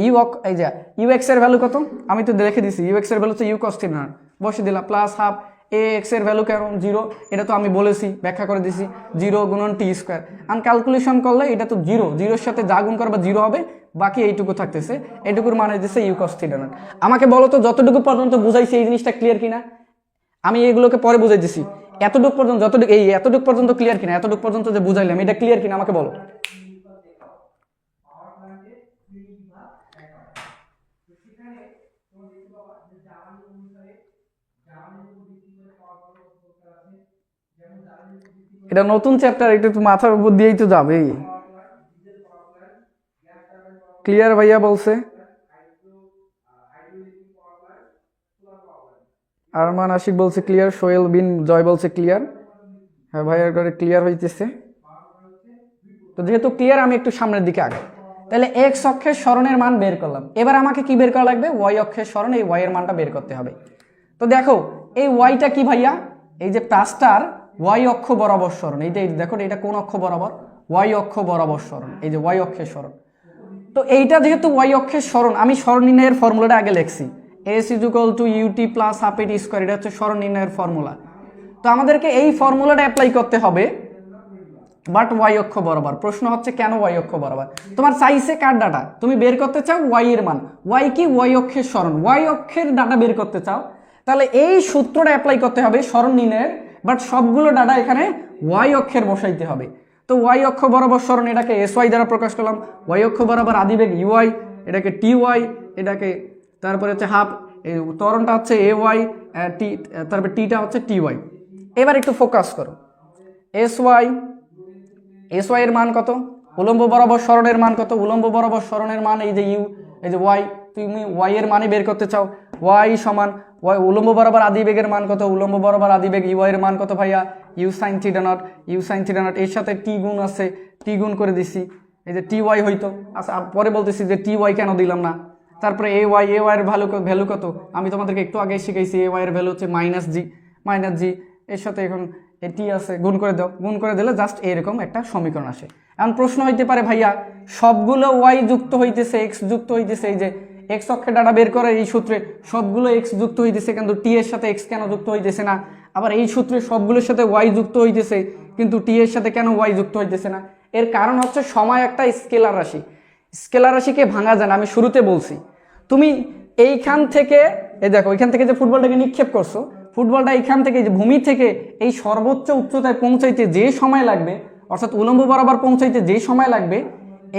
Speaker 1: এই যে ইউ এক্স এর ভ্যালু কত, আমি তো লিখে দিছি ইউ এক্স এর ভ্যালু হচ্ছে ইউ কস থিটা, বসে দিলাম প্লাস হাফ এ এক্স এর ভ্যালু কেমন 0, এটা তো আমি বলেছি, ব্যাখ্যা করে দিছি 0 গুণন টি স্কোয়ার। আমি ক্যালকুলেশন করলে এটা তো 0, 0-এর সাথে যা গুণ করবা 0 হবে, বাকি এইটুকু থাকতেছে, এইটুকুর মানে দিচ্ছে ইউ কস থিটা নট। আমাকে বলো তো যতটুকু পর্যন্ত বুঝাইছি এই জিনিসটা ক্লিয়ার কিনা? আমি এগুলোকে পরে বুঝাই দিছি, এতটুকু পর্যন্ত এতটুকু পর্যন্ত ক্লিয়ার কিনা? এতটুকু পর্যন্ত যে বুঝাইলাম এটা ক্লিয়ার কিনা আমাকে বলো। এটা নতুন চ্যাপ্টার, একটু মাথার উপর দিয়েই তো যাবে। ক্লিয়ার ভাইয়া বলছে, আরমান আশিক বলছে ক্লিয়ার, সোহেল বিন জয় বলছে ক্লিয়ার। হ্যাঁ ভাইয়ার করে ক্লিয়ার হইতেছে। তো যেহেতু ক্লিয়ার আমি একটু সামনের দিকে আগাই। তাহলে এক্স অক্ষের সরণের মান বের করলাম, এবার আমাকে কি বের করা লাগবে? ওয়াই অক্ষের সরণ, এই ওয়াই এর মানটা বের করতে হবে। তো দেখো এই ওয়াইটা কি ভাইয়া? এই যে প্লাসটার ওয়াই অক্ষ বরাবর সরণ, এইটা দেখো এটা কোন অক্ষ বরাবর? ওয়াই অক্ষ বরাবর সরণ, এই যে ওয়াই অক্ষের সরণ। তো এইটা যেহেতু ওয়াই অক্ষের সরণ, আমি সরণ নির্ণয়ের ফর্মুলাটা আগে লিখছি, s is equal to u t plus half a t square, এটা হচ্ছে সরণ নির্ণয়ের ফর্মুলা। তো আমাদেরকে এই ফর্মুলাটা অ্যাপ্লাই করতে হবে, বাট ওয়াই অক্ষ বরাবর। প্রশ্ন হচ্ছে কেন ওয়াই অক্ষ বরাবর? তোমার চাইছে কার ডাটা? তুমি বের করতে চাও ওয়াই এর মান, ওয়াই কি? ওয়াই অক্ষের সরণ, ওয়াই অক্ষের ডাটা বের করতে চাও, তাহলে এই সূত্রটা অ্যাপ্লাই করতে হবে সরণ নির্ণয়ের, বাট সবগুলো ডাটা এখানে ওয়াই অক্ষের বসাইতে হবে। তো ওয়াই অক্ষ বরাবর সরণ, এটাকে এস ওয়াই দ্বারা প্রকাশ করলাম, ওয়াই অক্ষ বরাবর আদিবেগ ইউআই, এটাকে টি ওয়াই, এটাকে তারপরে হচ্ছে হাফ, এই ত্বরণটা হচ্ছে এ ওয়াই টি, তারপরে টিটা হচ্ছে টি ওয়াই। এবার একটু ফোকাস করো, এস ওয়াই এর মান কত? উলম্ব বরাবর সরণের মান কত? উলম্ব বরাবর সরণের মান এই যে ইউ, এই যে ওয়াই, তুমি ওয়াই এর মানই বের করতে চাও, ওয়াই সমান ওয়াই। উলম্ব বরাবর আদিবেগের মান কত? উলম্ব বরাবর আদিবেগ ইউ এর মান কত ভাইয়া? U sine theta not, you sine theta not, এর সাথে টি গুণ আছে, টি গুণ করে দিছি, এই যে টি ওয়াই হইতো। আচ্ছা পরে বলতেছি যে টি ওয়াই কেন দিলাম না। তারপরে এ ওয়াই এর ভ্যালু কত? আমি তোমাদেরকে একটু আগে শিখাইছি, এ ওয়াই এর ভ্যালু হচ্ছে মাইনাস জি, এর সাথে এখন টি আছে, গুণ করে দাও, গুণ করে দিলে জাস্ট এরকম একটা সমীকরণ আসে। এখন প্রশ্ন হইতে পারে ভাইয়া সবগুলো ওয়াই যুক্ত হইতেছে, এক্স যুক্ত হইতেছে, এই যে এক্স অক্ষের ডাটা বের করে এই সূত্রে সবগুলো এক্স যুক্ত হইতেছে, কিন্তু টি এর সাথে এক্স কেন যুক্ত হইতেছে না? আবার এই সূত্রে সবগুলোর সাথে ওয়াই যুক্ত হইতেছে, কিন্তু টি এর সাথে কেন ওয়াই যুক্ত হইতেছে না? এর কারণ হচ্ছে সময় একটা স্কেলার রাশি, স্কেলার রাশিকে ভাঙা যায় না। আমি শুরুতে বলছি, তুমি এইখান থেকে এই দেখো, এখান থেকে যে ফুটবলটাকে নিক্ষেপ করছো, ফুটবলটা এইখান থেকে যে ভূমি থেকে এই সর্বোচ্চ উচ্চতায় পৌঁছাইতে যে সময় লাগবে, অর্থাৎ উলম্ব বরাবর পৌঁছাইতে যে সময় লাগবে,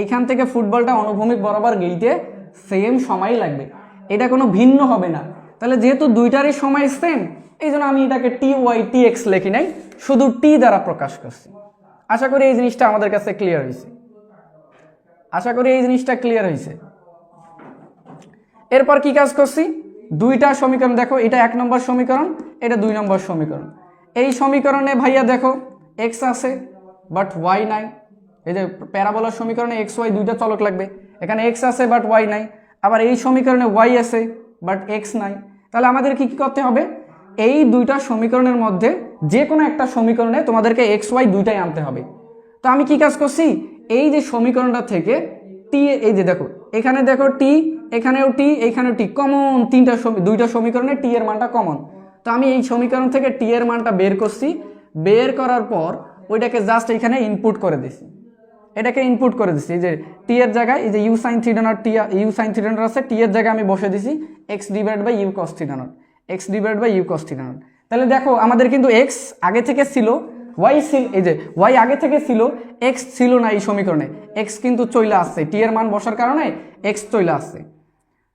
Speaker 1: এইখান থেকে ফুটবলটা অনুভূমিক বরাবর গেইতে সেম সময় লাগবে, এটা কোনো ভিন্ন হবে না। তাহলে যেহেতু দুইটারই সময় সেম, এই জন্য আমি এটাকে টি ওয়াই টি এক্স লিখি নাই, শুধু টি দ্বারা প্রকাশ করছি। আশা করি এই জিনিসটা আমাদের কাছে ক্লিয়ার হয়েছে, এরপর কি কাজ করছি? দুইটা সমীকরণ দেখো, এটা 1 নম্বর সমীকরণ, এটা 2 নম্বর সমীকরণ। এই সমীকরণে ভাইয়া দেখো এক্স আছে বাট ওয়াই নাই, এই যে প্যারাবোলার সমীকরণে এক্স ওয়াই দুইটা চলক লাগবে, এখানে এক্স আছে বাট ওয়াই নাই। আবার এই সমীকরণে ওয়াই আছে বাট এক্স নাই। তাহলে আমাদের কি করতে হবে? এই দুইটা সমীকরণের মধ্যে যে কোনো একটা সমীকরণে তোমাদেরকে এক্স ওয়াই দুইটাই আনতে হবে। তো আমি কি কাজ করছি? এই যে সমীকরণটা থেকে টি, এই যে দেখো এখানে দেখো টি, এখানেও টি, এইখানেও টি, কমন দুইটা সমীকরণে টি এর মানটা কমন। তো আমি এই সমীকরণ থেকে টি এর মানটা বের করছি, বের করার পর ওইটাকে জাস্ট এখানে ইনপুট করে দিছি, এটাকে ইনপুট করে দিছি, এই যে টি এর জায়গায় এই যে u sine theta not, you sine theta not আছে, টি এর জায়গায় আমি বসে দিছি x divide by you cos theta not, x divide by you cos theta not. তাহলে দেখো আমাদের কিন্তু এক্স আগে থেকে ছিল, ওয়াই ছিল, এই যে ওয়াই আগে থেকে ছিল, এক্স ছিল না এই সমীকরণে, এক্স কিন্তু চলে আসছে, টি এর মান বসার কারণে এক্স চলে আসছে।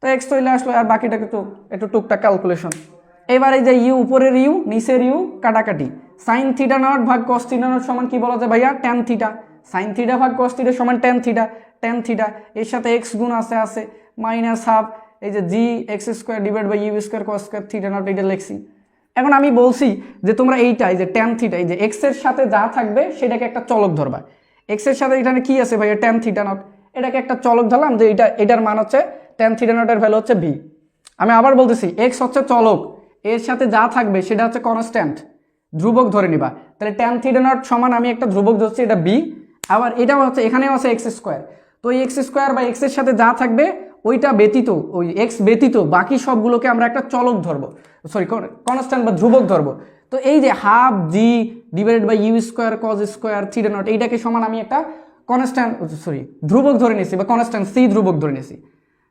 Speaker 1: তো এক্স চলে আসলো, আর বাকিটাকে তো একটু টুকটাক ক্যালকুলেশন। এবার এই যে ইউ, উপরের ইউ নিচের ইউ কাটাকাটি, সাইন থিটা নট ভাগ কস থিটা নট সমান কি বলা যায় ভাইয়া, ট্যান থিটা। সাইন থিটা ভাগ কস থিটা সমান ট্যান থিটা, ট্যান থিটা এর সাথে এক্স গুণ আছে মাইনাস হাফ এই যে G X square divide by you square cos square theta not, এটা লিখছি। এখন আমি বলছি যে তোমরা এইটা, এই যে ট্যান থিটা, এই যে এক্স এর সাথে যা থাকবে সেটাকে একটা চলক ধরবা। এক্স এর সাথে এখানে কি আছে ভাইয়া, ট্যান থিটা নট, এটাকে একটা চলক ধরলাম যে এটার মান হচ্ছে ট্যান থিটা নটের ভ্যালু হচ্ছে ভি। আমি আবার বলতেছি এক্স হচ্ছে চলক, এর সাথে যা থাকবে সেটা হচ্ছে কনস্ট্যান্ট, ধ্রুবক ধরে নিবা। তাহলে ট্যান থিটা নট সমান আমি একটা ধ্রুবক ধরছি, এটা বি। আবার এটাও হচ্ছে, এখানেও আছে এক্স স্কোয়ার, তো এই এক্স স্কোয়ার বা এক্স এর সাথে যা থাকবে ওইটা ব্যতীত, ওই এক্স ব্যতীত বাকি সবগুলোকে আমরা একটা চলক ধরবো, সরি কনস্ট্যান্ট বা ধ্রুবক ধরবো। তো এই যে half g divided by you square cos square theta not, এইটাকে সমান আমি একটা কনস্ট্যান্ট, সরি ধ্রুবক ধরে নিয়েছি বা কনস্ট্যান্ট সি ধ্রুবক ধরে নিয়েছি।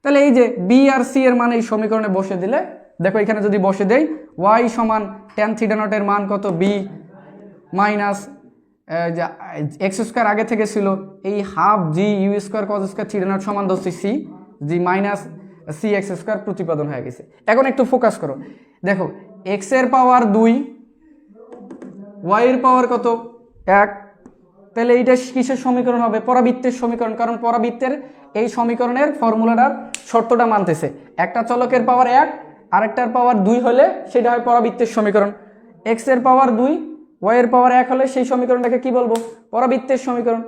Speaker 1: তাহলে এই যে বি আর সি এর মান এই সমীকরণে বসে দিলে দেখো এখানে যদি বসে দেই, ওয়াই সমান ট্যান থিটা নটের মান কত, বি মাইনাস যে এক্স স্কোয়ার আগে থেকে ছিল, এই half G U square cos square theta নট সমান ধরছি সি, জি মাইনাস সি এক্স স্কোয়ার প্রতিপাদন হয়ে গেছে। এখন একটু ফোকাস করো, দেখো এক্স এর পাওয়ার 2, ওয়াই এর পাওয়ার কত 1, তাহলে এইটা কিসের সমীকরণ হবে, পরাবৃত্তের সমীকরণ, কারণ পরাবৃত্তের এই সমীকরণের ফর্মুলাটার শর্তটা মানতেছে, একটা চলকের পাওয়ার 1 আরেকটার পাওয়ার 2 হলে সেটা হয় পরাবৃত্তের সমীকরণ। এক্স এর পাওয়ার 2 ওয়াই এর পাওয়ার 1 হলে সেই সমীকরণটাকে কি বলবো, পরাবৃত্তের সমীকরণ।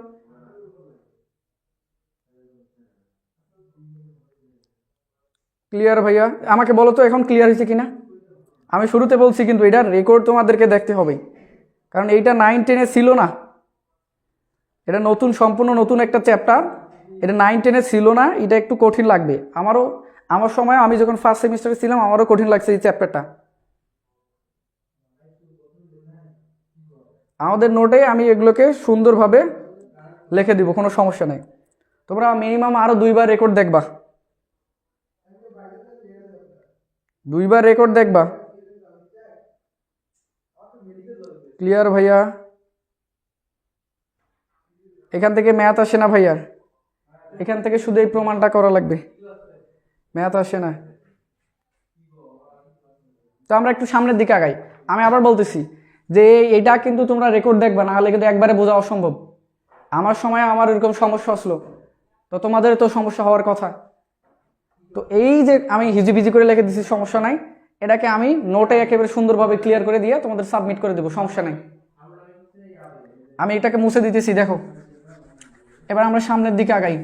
Speaker 1: ক্লিয়ার ভাইয়া? আমাকে বলো তো এখন ক্লিয়ার হয়েছে কিনা। আমি শুরুতে বলছি কিন্তু এটার রেকর্ড তোমাদেরকে দেখতে হবে, কারণ এইটা 9-10-এ ছিল না, এটা নতুন, সম্পূর্ণ নতুন একটা চ্যাপ্টার, এটা 9-10-এ ছিল না, এটা একটু কঠিন লাগবে। আমার সময় আমি যখন ফার্স্ট সেমিস্টারে ছিলাম আমারও কঠিন লাগছে এই চ্যাপ্টারটা। আমাদের নোটে আমি এগুলোকে সুন্দরভাবে লিখে দিব, কোনো সমস্যা নেই। তোমরা মিনিমাম আরো 2বার রেকর্ড দেখবা, 2বার রেকর্ড দেখবা। ক্লিয়ার ভাইয়া? এখান থেকে ম্যাথ আসে না ভাইয়া, এখান থেকে শুধু এই প্রমাণটা করা লাগবে, ম্যাথ আসে না। তো আমরা একটু সামনের দিকে আগাই। আমি আবার বলতেছি যে এটা কিন্তু তোমরা রেকর্ড দেখবা, না হলে কিন্তু একবারে বোঝা অসম্ভব। আমার সময় আমার এরকম সমস্যা আসলো, তো তোমাদের তো সমস্যা হওয়ার কথা। তো এই যে আমি হিজিবিজি করে লিখে দিচ্ছি, সমস্যা নাই, এটাকে আমি নোটে একেবারে সুন্দরভাবে ক্লিয়ার করে দিয়ে তোমাদের সাবমিট করে দেবো, সমস্যা নেই। আমি এটাকে মুছে দিতেছি, দেখো। এবার আমরা সামনের দিকে আগাই।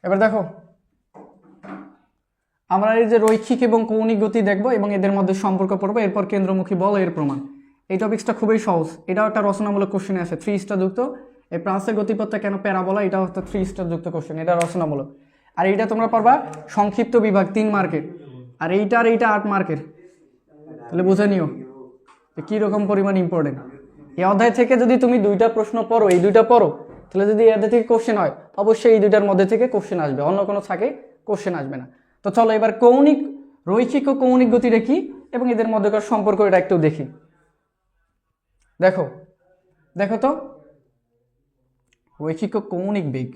Speaker 1: এবার দেখো আমরা এই যে রৈখিক এবং কৌণিক গতি দেখবো এবং এদের মধ্যে সম্পর্ক পড়বো, এরপর কেন্দ্রমুখী বল এর প্রমাণ। এই টপিক্সটা খুবই সহজ, এটাও একটা রচনামূলক কোশ্চেনে আছে, 3 স্টার যুক্ত। এই প্রান্সের গতিপথটা কেন প্যারাবোলা, এটা হচ্ছে 3 স্টার যুক্ত কোশ্চেন, এটা রচনামূলক। আর এইটা তোমরা পারবা সংক্ষিপ্ত বিভাগ 3 মার্কের, আর এইটা 8 মার্কের। তাহলে বুঝে নিও কীরকম পরিমাণ ইম্পর্টেন্ট। এই অধ্যায় থেকে যদি তুমি 2টা প্রশ্ন পড়ো, এই 2টা পড়ো, তাহলে যদি এদের থেকে কোশ্চেন হয় অবশ্যই এই 2টার মধ্যে থেকে কোশ্চেন আসবে, অন্য কোনো থাকে কোশ্চেন আসবে না। তো চলো এবার কৌণিক, রৈখিক ও কৌণিক গতি দেখি এবং এদের মধ্যকার সম্পর্ক এটা একটু দেখি। দেখো দেখো তো রৈখিক ও কৌণিক বেগ,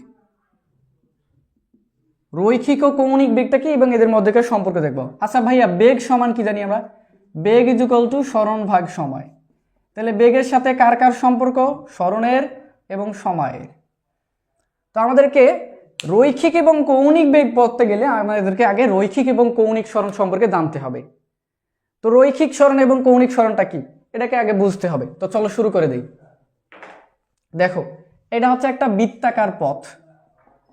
Speaker 1: রৈখিক ও কৌণিক বেগটা কি এবং এদের মধ্যকার সম্পর্ক দেখবো। আচ্ছা ভাইয়া বেগ সমান কি জানি আমরা, বেগ ইকুয়াল টু সরণ ভাগ সময়। তাহলে বেগের সাথে কার কার সম্পর্ক, সরণের এবং সময়ের। তো আমাদেরকে রৈখিক এবং কৌণিক বেগ পড়তে গেলে আমাদেরকে আগে রৈখিক এবং কৌণিক সরণ সম্পর্কে জানতে হবে। তো রৈখিক সরণ এবং কৌণিক সরণটা কি এটাকে আগে বুঝতে হবে। তো চলো শুরু করে দেই। দেখো এটা হচ্ছে একটা বৃত্তাকার পথ,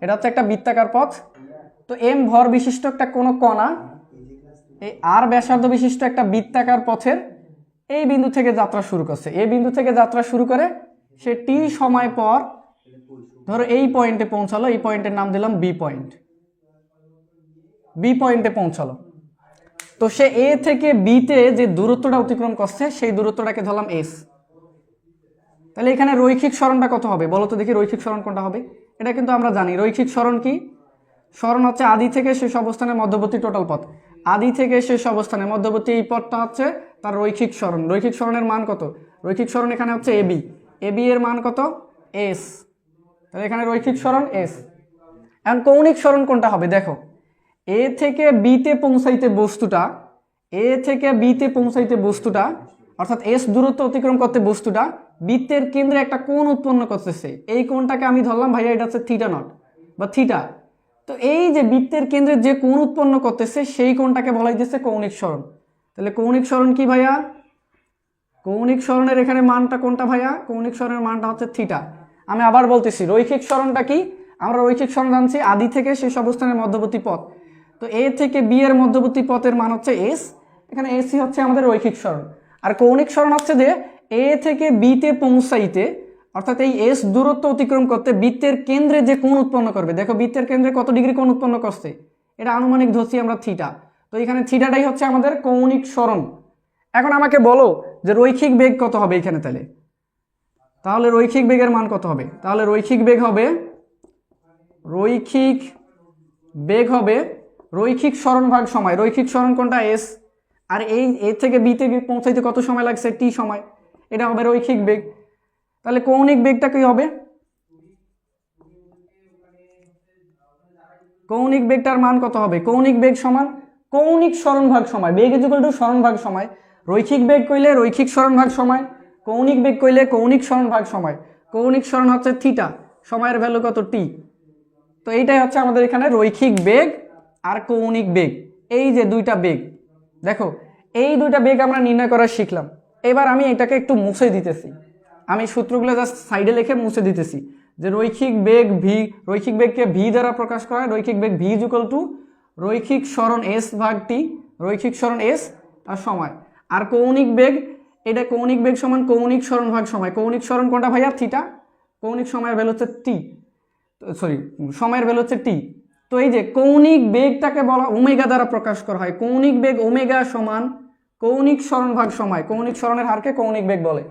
Speaker 1: এটা হচ্ছে একটা বৃত্তাকার পথ। তো এম ভর বিশিষ্ট একটা কোনো কণা এই আর ব্যাসার্ধ বিশিষ্ট একটা বৃত্তাকার পথের এই বিন্দু থেকে যাত্রা শুরু করছে, এই বিন্দু থেকে যাত্রা শুরু করে সে টি সময় পর ধরো এই পয়েন্টে পৌঁছালো, এই পয়েন্টের নাম দিলাম বি পয়েন্ট, বি পয়েন্টে পৌঁছালো। তো সে এ থেকে বিতে যে দূরত্বটা অতিক্রম করছে সেই দূরত্বটাকে ধরলাম এস। তাহলে এখানে রৈখিক সরণটা কত হবে বলো তো দেখি, রৈখিক সরণ কোনটা হবে? এটা কিন্তু আমরা জানি রৈখিক সরণ কি, সরণ হচ্ছে আদি থেকে শেষ অবস্থানের মধ্যবর্তী টোটাল পথ, আদি থেকে শেষ অবস্থানের মধ্যবর্তী এই পথটা হচ্ছে তার রৈখিক সরণ। রৈখিক সরণের মান কত? রৈখিক সরণ এখানে হচ্ছে এবি, এবি এর মান কত? এস। তাহলে এখানে রৈখিক সরণ এস। এখন কৌণিক সরণ কোনটা হবে দেখো, এ থেকে বিতে পৌঁছাইতে বস্তুটা, এ থেকে বিতে পৌঁছাইতে বস্তুটা অর্থাৎ এস দূরত্ব অতিক্রম করতে বস্তুটা বৃত্তের কেন্দ্রে একটা কোণ উৎপন্ন করতেছে, এই কোণটাকে আমি ধরলাম ভাইয়া এটা হচ্ছে থিটা নট বা থিটা। তো এই যে বৃত্তের কেন্দ্রে যে কোণ উৎপন্ন করতেছে সেই কোণটাকে বলা হইতেছে কৌণিক সরণ। তাহলে কৌণিক সরণ কি ভাইয়া? কৌণিক সরণের এখানে মানটা কোনটা ভাইয়া? কৌণিক সরণের মানটা হচ্ছে থিটা। আমি আবার বলতেছি রৈখিক সরণটা কি, আমরা রৈখিক সরণ জানছি আদি থেকে শেষ অবস্থানের মধ্যবর্তী পথ, তো এ থেকে বি এর মধ্যবর্তী পথের মান হচ্ছে এস, এখানে এসি হচ্ছে আমাদের রৈখিক সরণ। আর কৌণিক সরণ হচ্ছে যে এ থেকে বিতে পৌঁছাইতে অর্থাৎ এই এস দূরত্ব অতিক্রম করতে বৃত্তের কেন্দ্রে যে কোণ উৎপন্ন করবে, দেখো বৃত্তের কেন্দ্রে কত ডিগ্রি কোণ উৎপন্ন করছে, এটা আনুমানিক ধরছি আমরা থিটা। তো এখানে থিটাটাই হচ্ছে আমাদের কৌণিক সরণ। এখন আমাকে বলো যে রৈখিক বেগ কত হবে এখানে, তাহলে রৈখিক বেগের মান কত হবে? তাহলে রৈখিক বেগ হবে, রৈখিক বেগ হবে রৈখিক সরণ ভাগ সময়। রৈখিক সরণ কোনটা? এস। আর এই এ থেকে বিতে পৌঁছাইতে কত সময় লাগছে? টি সময়, এটা হবে রৈখিক বেগ। তাহলে কৌণিক বেগটা কি হবে? কৌণিক বেগটার মান কত হবে? কৌণিক বেগ সমান কৌণিক সরণ ভাগ সময়, বেগ ইজ ইকুয়াল টু সরণ ভাগ সময়। রৈখিক বেগ কইলে রৈখিক সরণ ভাগ সময়, কৌণিক বেগ কইলে কৌণিক সরণ ভাগ সময়। কৌণিক সরণ হচ্ছে থিটা, সময়ের ভ্যালু কত? টি। তো এইটাই হচ্ছে আমাদের এখানে রৈখিক বেগ আর কৌণিক বেগ, এই যে দুইটা বেগ। দেখো এই দুইটা বেগ আমরা নির্ণয় করা শিখলাম। এবার আমি এটাকে একটু মুছে দিতেছি, আমি সূত্রগুলো জাস্ট সাইডে লিখে মুছে দিতেছি যে রৈখিক বেগ ভি, রৈখিক বেগকে ভি দ্বারা প্রকাশ করা হয়। রৈখিক বেগ ভি ইজ ইকুয়াল টু রৈখিক সরণ এস ভাগ টি, রৈখিক সরণ এস আর সময়। আর কৌণিক বেগ, এটা কৌণিক বেগ সমান কৌণিক সরণ ভাগ সময়। কৌণিক সরণ কোনটা ভাইয়া? থিটা। কৌণিক সময়ের ভ্যালু হচ্ছে টি, সরি সময়ের ভ্যালু হচ্ছে টি। তো এই যে কৌণিক বেগটাকে বলা ওমেগা দ্বারা প্রকাশ করা হয়। কৌণিক বেগ ওমেগা সমান কৌণিক সরণ ভাগ সময়। কৌণিক সরণের হারকে কৌণিক বেগ বলে।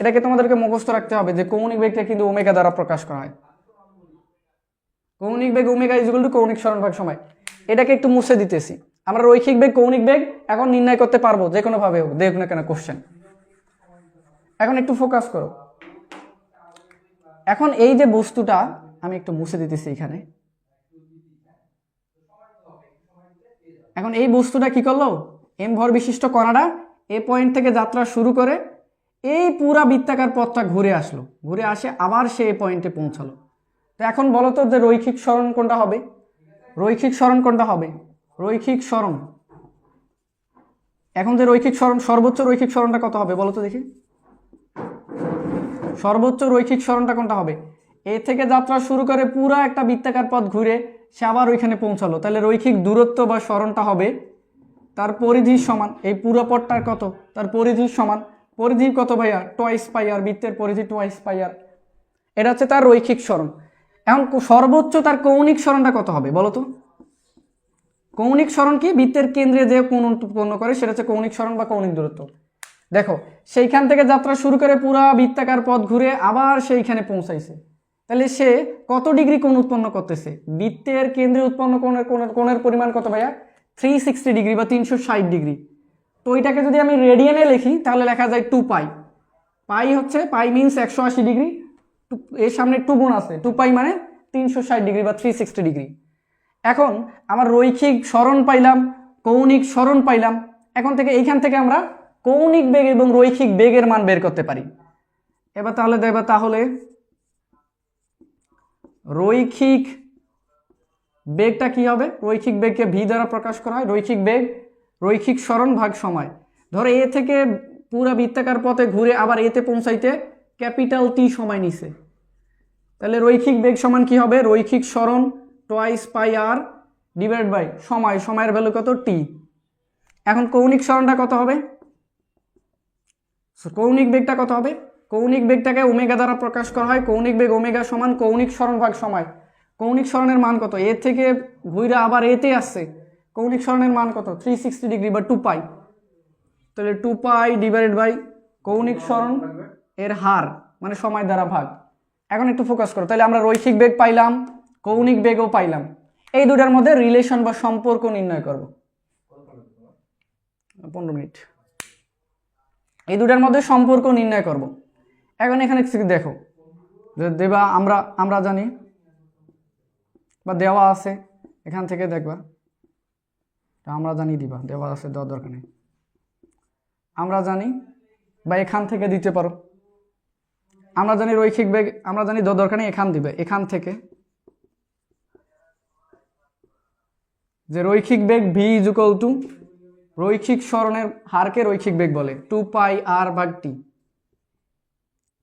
Speaker 1: এটাকে তোমাদেরকে মুখস্থ রাখতে হবে যে কৌণিক বেগটা কিন্তু ওমেগা দ্বারা প্রকাশ করা হয়। কৌণিক বেগ ওমেগা ইজ ইকুয়াল টু কৌণিক সরণ ভাগ সময়। এটাকে একটু মুছে দিতেছি। আমরা রৈখিক বেগ কৌণিক বেগ এখন নির্ণয় করতে পারবো যে কোনো ভাবে হোক, দেখ না কেন কোশ্চেন। এখন একটু ফোকাস করো। এখন এই যে বস্তুটা আমি একটু মুছে দিতেছি এখানে, এখন এই বস্তুটা কি করলো? এম ভর বিশিষ্ট কণাটা এ পয়েন্ট থেকে যাত্রা শুরু করে এই পুরা বৃত্তাকার পথটা ঘুরে আসলো, ঘুরে আসে আবার সে এই পয়েন্টে পৌঁছালো। তো এখন বলো তো যে রৈখিক সরণ কোনটা হবে? রৈখিক সরণ কোনটা হবে? রৈখিক সরণ, এখন যে রৈখিক সরণ, সর্বোচ্চ রৈখিক সরণটা কত হবে বলো তো দেখি? সর্বোচ্চ রৈখিক সরণটা কোনটা হবে? এ থেকে যাত্রা শুরু করে পুরা একটা বৃত্তাকার পথ ঘুরে সে আবার ওইখানে পৌঁছালো। তাহলে রৈখিক দূরত্ব বা সরণটা হবে তার পরিধির সমান। এই পুরো পথটার কত? তার পরিধির সমান। পরিধি কত ভাইয়া? টোয়াইস পাই আর, বৃত্তের পরিধি টোয়াইস পাই আর। এটা হচ্ছে তার রৈখিক সরণ। এখন সর্বোচ্চ তার কৌণিক সরণটা কত হবে বলো তো? কৌণিক সরণ কি? বৃত্তের কেন্দ্রে যে কোণ উৎপন্ন করে সেটা হচ্ছে কৌণিক সরণ বা কৌণিক দূরত্ব। দেখো সেইখান থেকে যাত্রা শুরু করে পুরা বৃত্তাকার পথ ঘুরে আবার সেইখানে পৌঁছাইছে, তাহলে সে কত ডিগ্রি কোণ উৎপন্ন করতেছে? বৃত্তের কেন্দ্রে উৎপন্ন কোণের পরিমাণ কত ভাইয়া? 360 ডিগ্রি বা 360 ডিগ্রি। তো ওইটাকে যদি আমি রেডিয়ানে লিখি তাহলে লেখা যায় 2 পাই। পাই হচ্ছে, পাই মিনস 180 ডিগ্রি, এর সামনে 2 গুণ আছে, 2 পাই মানে 360 ডিগ্রি বা 360 ডিগ্রি। এখন আমার রৈখিক সরণ পাইলাম, কৌণিক সরণ পাইলাম। এখন থেকে এইখান থেকে আমরা কৌণিক বেগ এবং রৈখিক বেগের মান বের করতে পারি। এবার তাহলে দেখবা, তাহলে রৈখিক বেগটা কি হবে? রৈখিক বেগকে ভি দ্বারা প্রকাশ করা হয়। রৈখিক বেগ রৈখিক সরণ ভাগ সময়। ধরো এ থেকে পুরা বৃত্তাকার পথে ঘুরে আবার এতে পৌঁছাইতে ক্যাপিটাল টি সময় নিছে, তাহলে রৈখিক বেগ সমান কি হবে? রৈখিক সরণ twice pi r divide by সময়, সময়ের ভ্যালু কত? টি। এখন কৌণিক সরণটা কত হবে? কৌণিক বেগটা কত হবে? কৌণিক বেগটাকে ওমেগা দ্বারা প্রকাশ করা হয়। কৌণিক বেগ ওমেগা সমান কৌণিক সরণ ভাগ সময়। কৌণিক সরণের মান কত? এ থেকে ঘুরে আবার এতে আসছে। কৌণিক সরণের মান কত? 360 ডিগ্রি বা 2 পাই। তাহলে 2 পাই ডিভাইডেড বাই কৌণিক সরণ এর হার মানে সময় দ্বারা ভাগ। এখন একটু ফোকাস করো। তাহলে আমরা রৈখিক বেগ পাইলাম, কৌণিক বেগও পাইলাম। এই দুটার মধ্যে রিলেশন বা সম্পর্ক নির্ণয় করব। 15 মিনিট। এই দুটার মধ্যে সম্পর্ক নির্ণয় করব। এখন এখানে দেখো দেবা, আমরা জানি বা দেওয়া আছে, এখান থেকে দেখবা আমরা জানি দিবা, দেওয়া আছে দেওয়ার দরকার নেই, আমরা জানি বা এখান থেকে দিতে পারো। আমরা জানি রৈখিক বেগ, আমরা জানি দেওয়ার দরকার নেই, এখান দিবে। এখান থেকে যে রৈখিক বেগ v = রৈখিক সরণের হারকে রৈখিক বেগ বলে, 2 পাই r ভাগ t।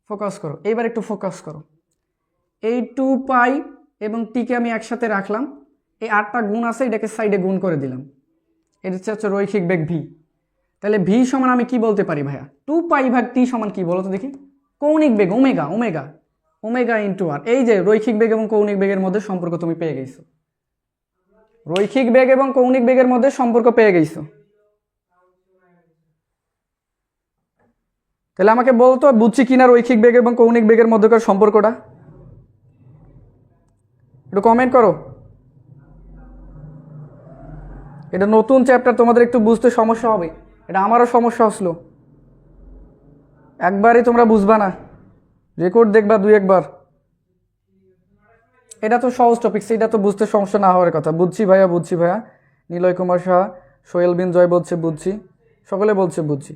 Speaker 1: ফোকাস করো, এইবার একটু ফোকাস করো। এই 2 পাই এবং টিকে আমি একসাথে রাখলাম, এই আরটা গুণ আছে এটাকে সাইডে গুণ করে দিলাম, এটা হচ্ছে রৈখিক বেগ v। তাহলে v সমান আমি কি বলতে পারি ভাইয়া? 2 পাই ভাগ t সমান কি বলো তো দেখি? কৌণিক বেগ ওমেগা, ওমেগা ওমেগা ইন্টু আর। এই যে রৈখিক বেগ এবং কৌণিক বেগের মধ্যে সম্পর্ক তুমি পেয়ে গেছো। রৈখিক বেগ এবং কৌণিক বেগের মধ্যে সম্পর্ক পেয়ে গেছো। তাহলে আমাকে বলতো বুঝছি কিনা রৈখিক বেগ এবং কৌণিক বেগের মধ্যকার সম্পর্কটা? একটু কমেন্ট করো। এটা নতুন চ্যাপ্টার, তোমাদের একটু বুঝতে সমস্যা হবে। এটা আমারও সমস্যা আসলো, একবারই তোমরা বুঝবা না, রেকর্ড দেখবা 2 একবার। এটা তো সহজ টপিকস, এটা তো বুঝতে সমস্যা না হওয়ার কথা। বুঝছি ভাইয়া, বুঝছি ভাইয়া। নিলয় কুমার সাহা, সোহেল বিন জয় বলছে বুঝছি, সকলে বলছে বুঝছি।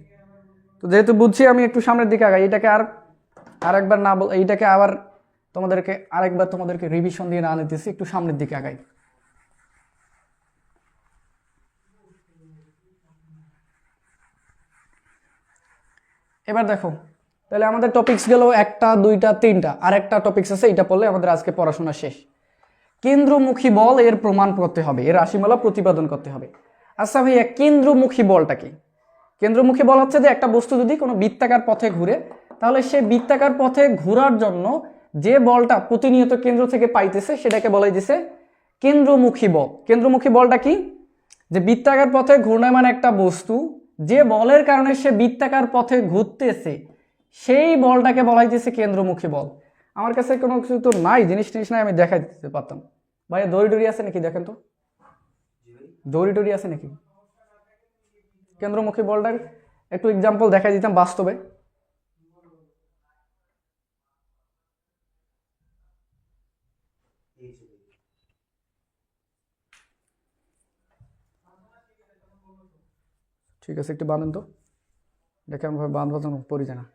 Speaker 1: তো যেহেতু বুঝছি আমি একটু সামনের দিকে আগাই। এটাকে আরেকবার না বল, এইটাকে আবার আরেকবার তোমাদেরকে রিভিশন দিয়ে না নিতেছি, একটু সামনের দিকে আগাই। এবার দেখো, তাহলে আমাদের টপিকস গেল 1টা 2টা 3টা, আর একটা টপিকস আছে, এটা পড়লে আমাদের আজকে পড়াশোনা শেষ। কেন্দ্রমুখী বল এর প্রমাণ করতে হবে, এর রাশিমালা প্রতিপাদন করতে হবে। আচ্ছা ভাইয়া, কেন্দ্রমুখী বলটা কি? কেন্দ্রমুখী বল হচ্ছে যে একটা বস্তু যদি কোনো বৃত্তাকার পথে ঘুরে, তাহলে সে বৃত্তাকার পথে ঘোরার জন্য যে বলটা প্রতিনিয়ত কেন্দ্র থেকে পাইতেছে সেটাকে বলাই দিছে কেন্দ্রমুখী বল। কেন্দ্রমুখী বলটা কি? যে বৃত্তাকার পথে ঘূর্ণায়মান একটা বস্তু, যে বলের কারণে সে বৃত্তাকার পথে ঘুরতেছে, সেই বলটাকে বলা হইতেছে কেন্দ্রমুখী বল। আমার কাছে কোনো কিছু তো নাই, জিনিস নাই, আমি দেখাই দিতে পারতাম। ভাইয়া দড়ি টড়ি আছে নাকি দেখেন তো, দড়ি টড়ি আছে নাকি? কেন্দ্রমুখী বলটার একটু এক্সাম্পল দেখাই দিতাম বাস্তবে। ঠিক আছে, একটু বাঁধেন তো, দেখে আমি বাঁধবো তো পড়ি যায় না,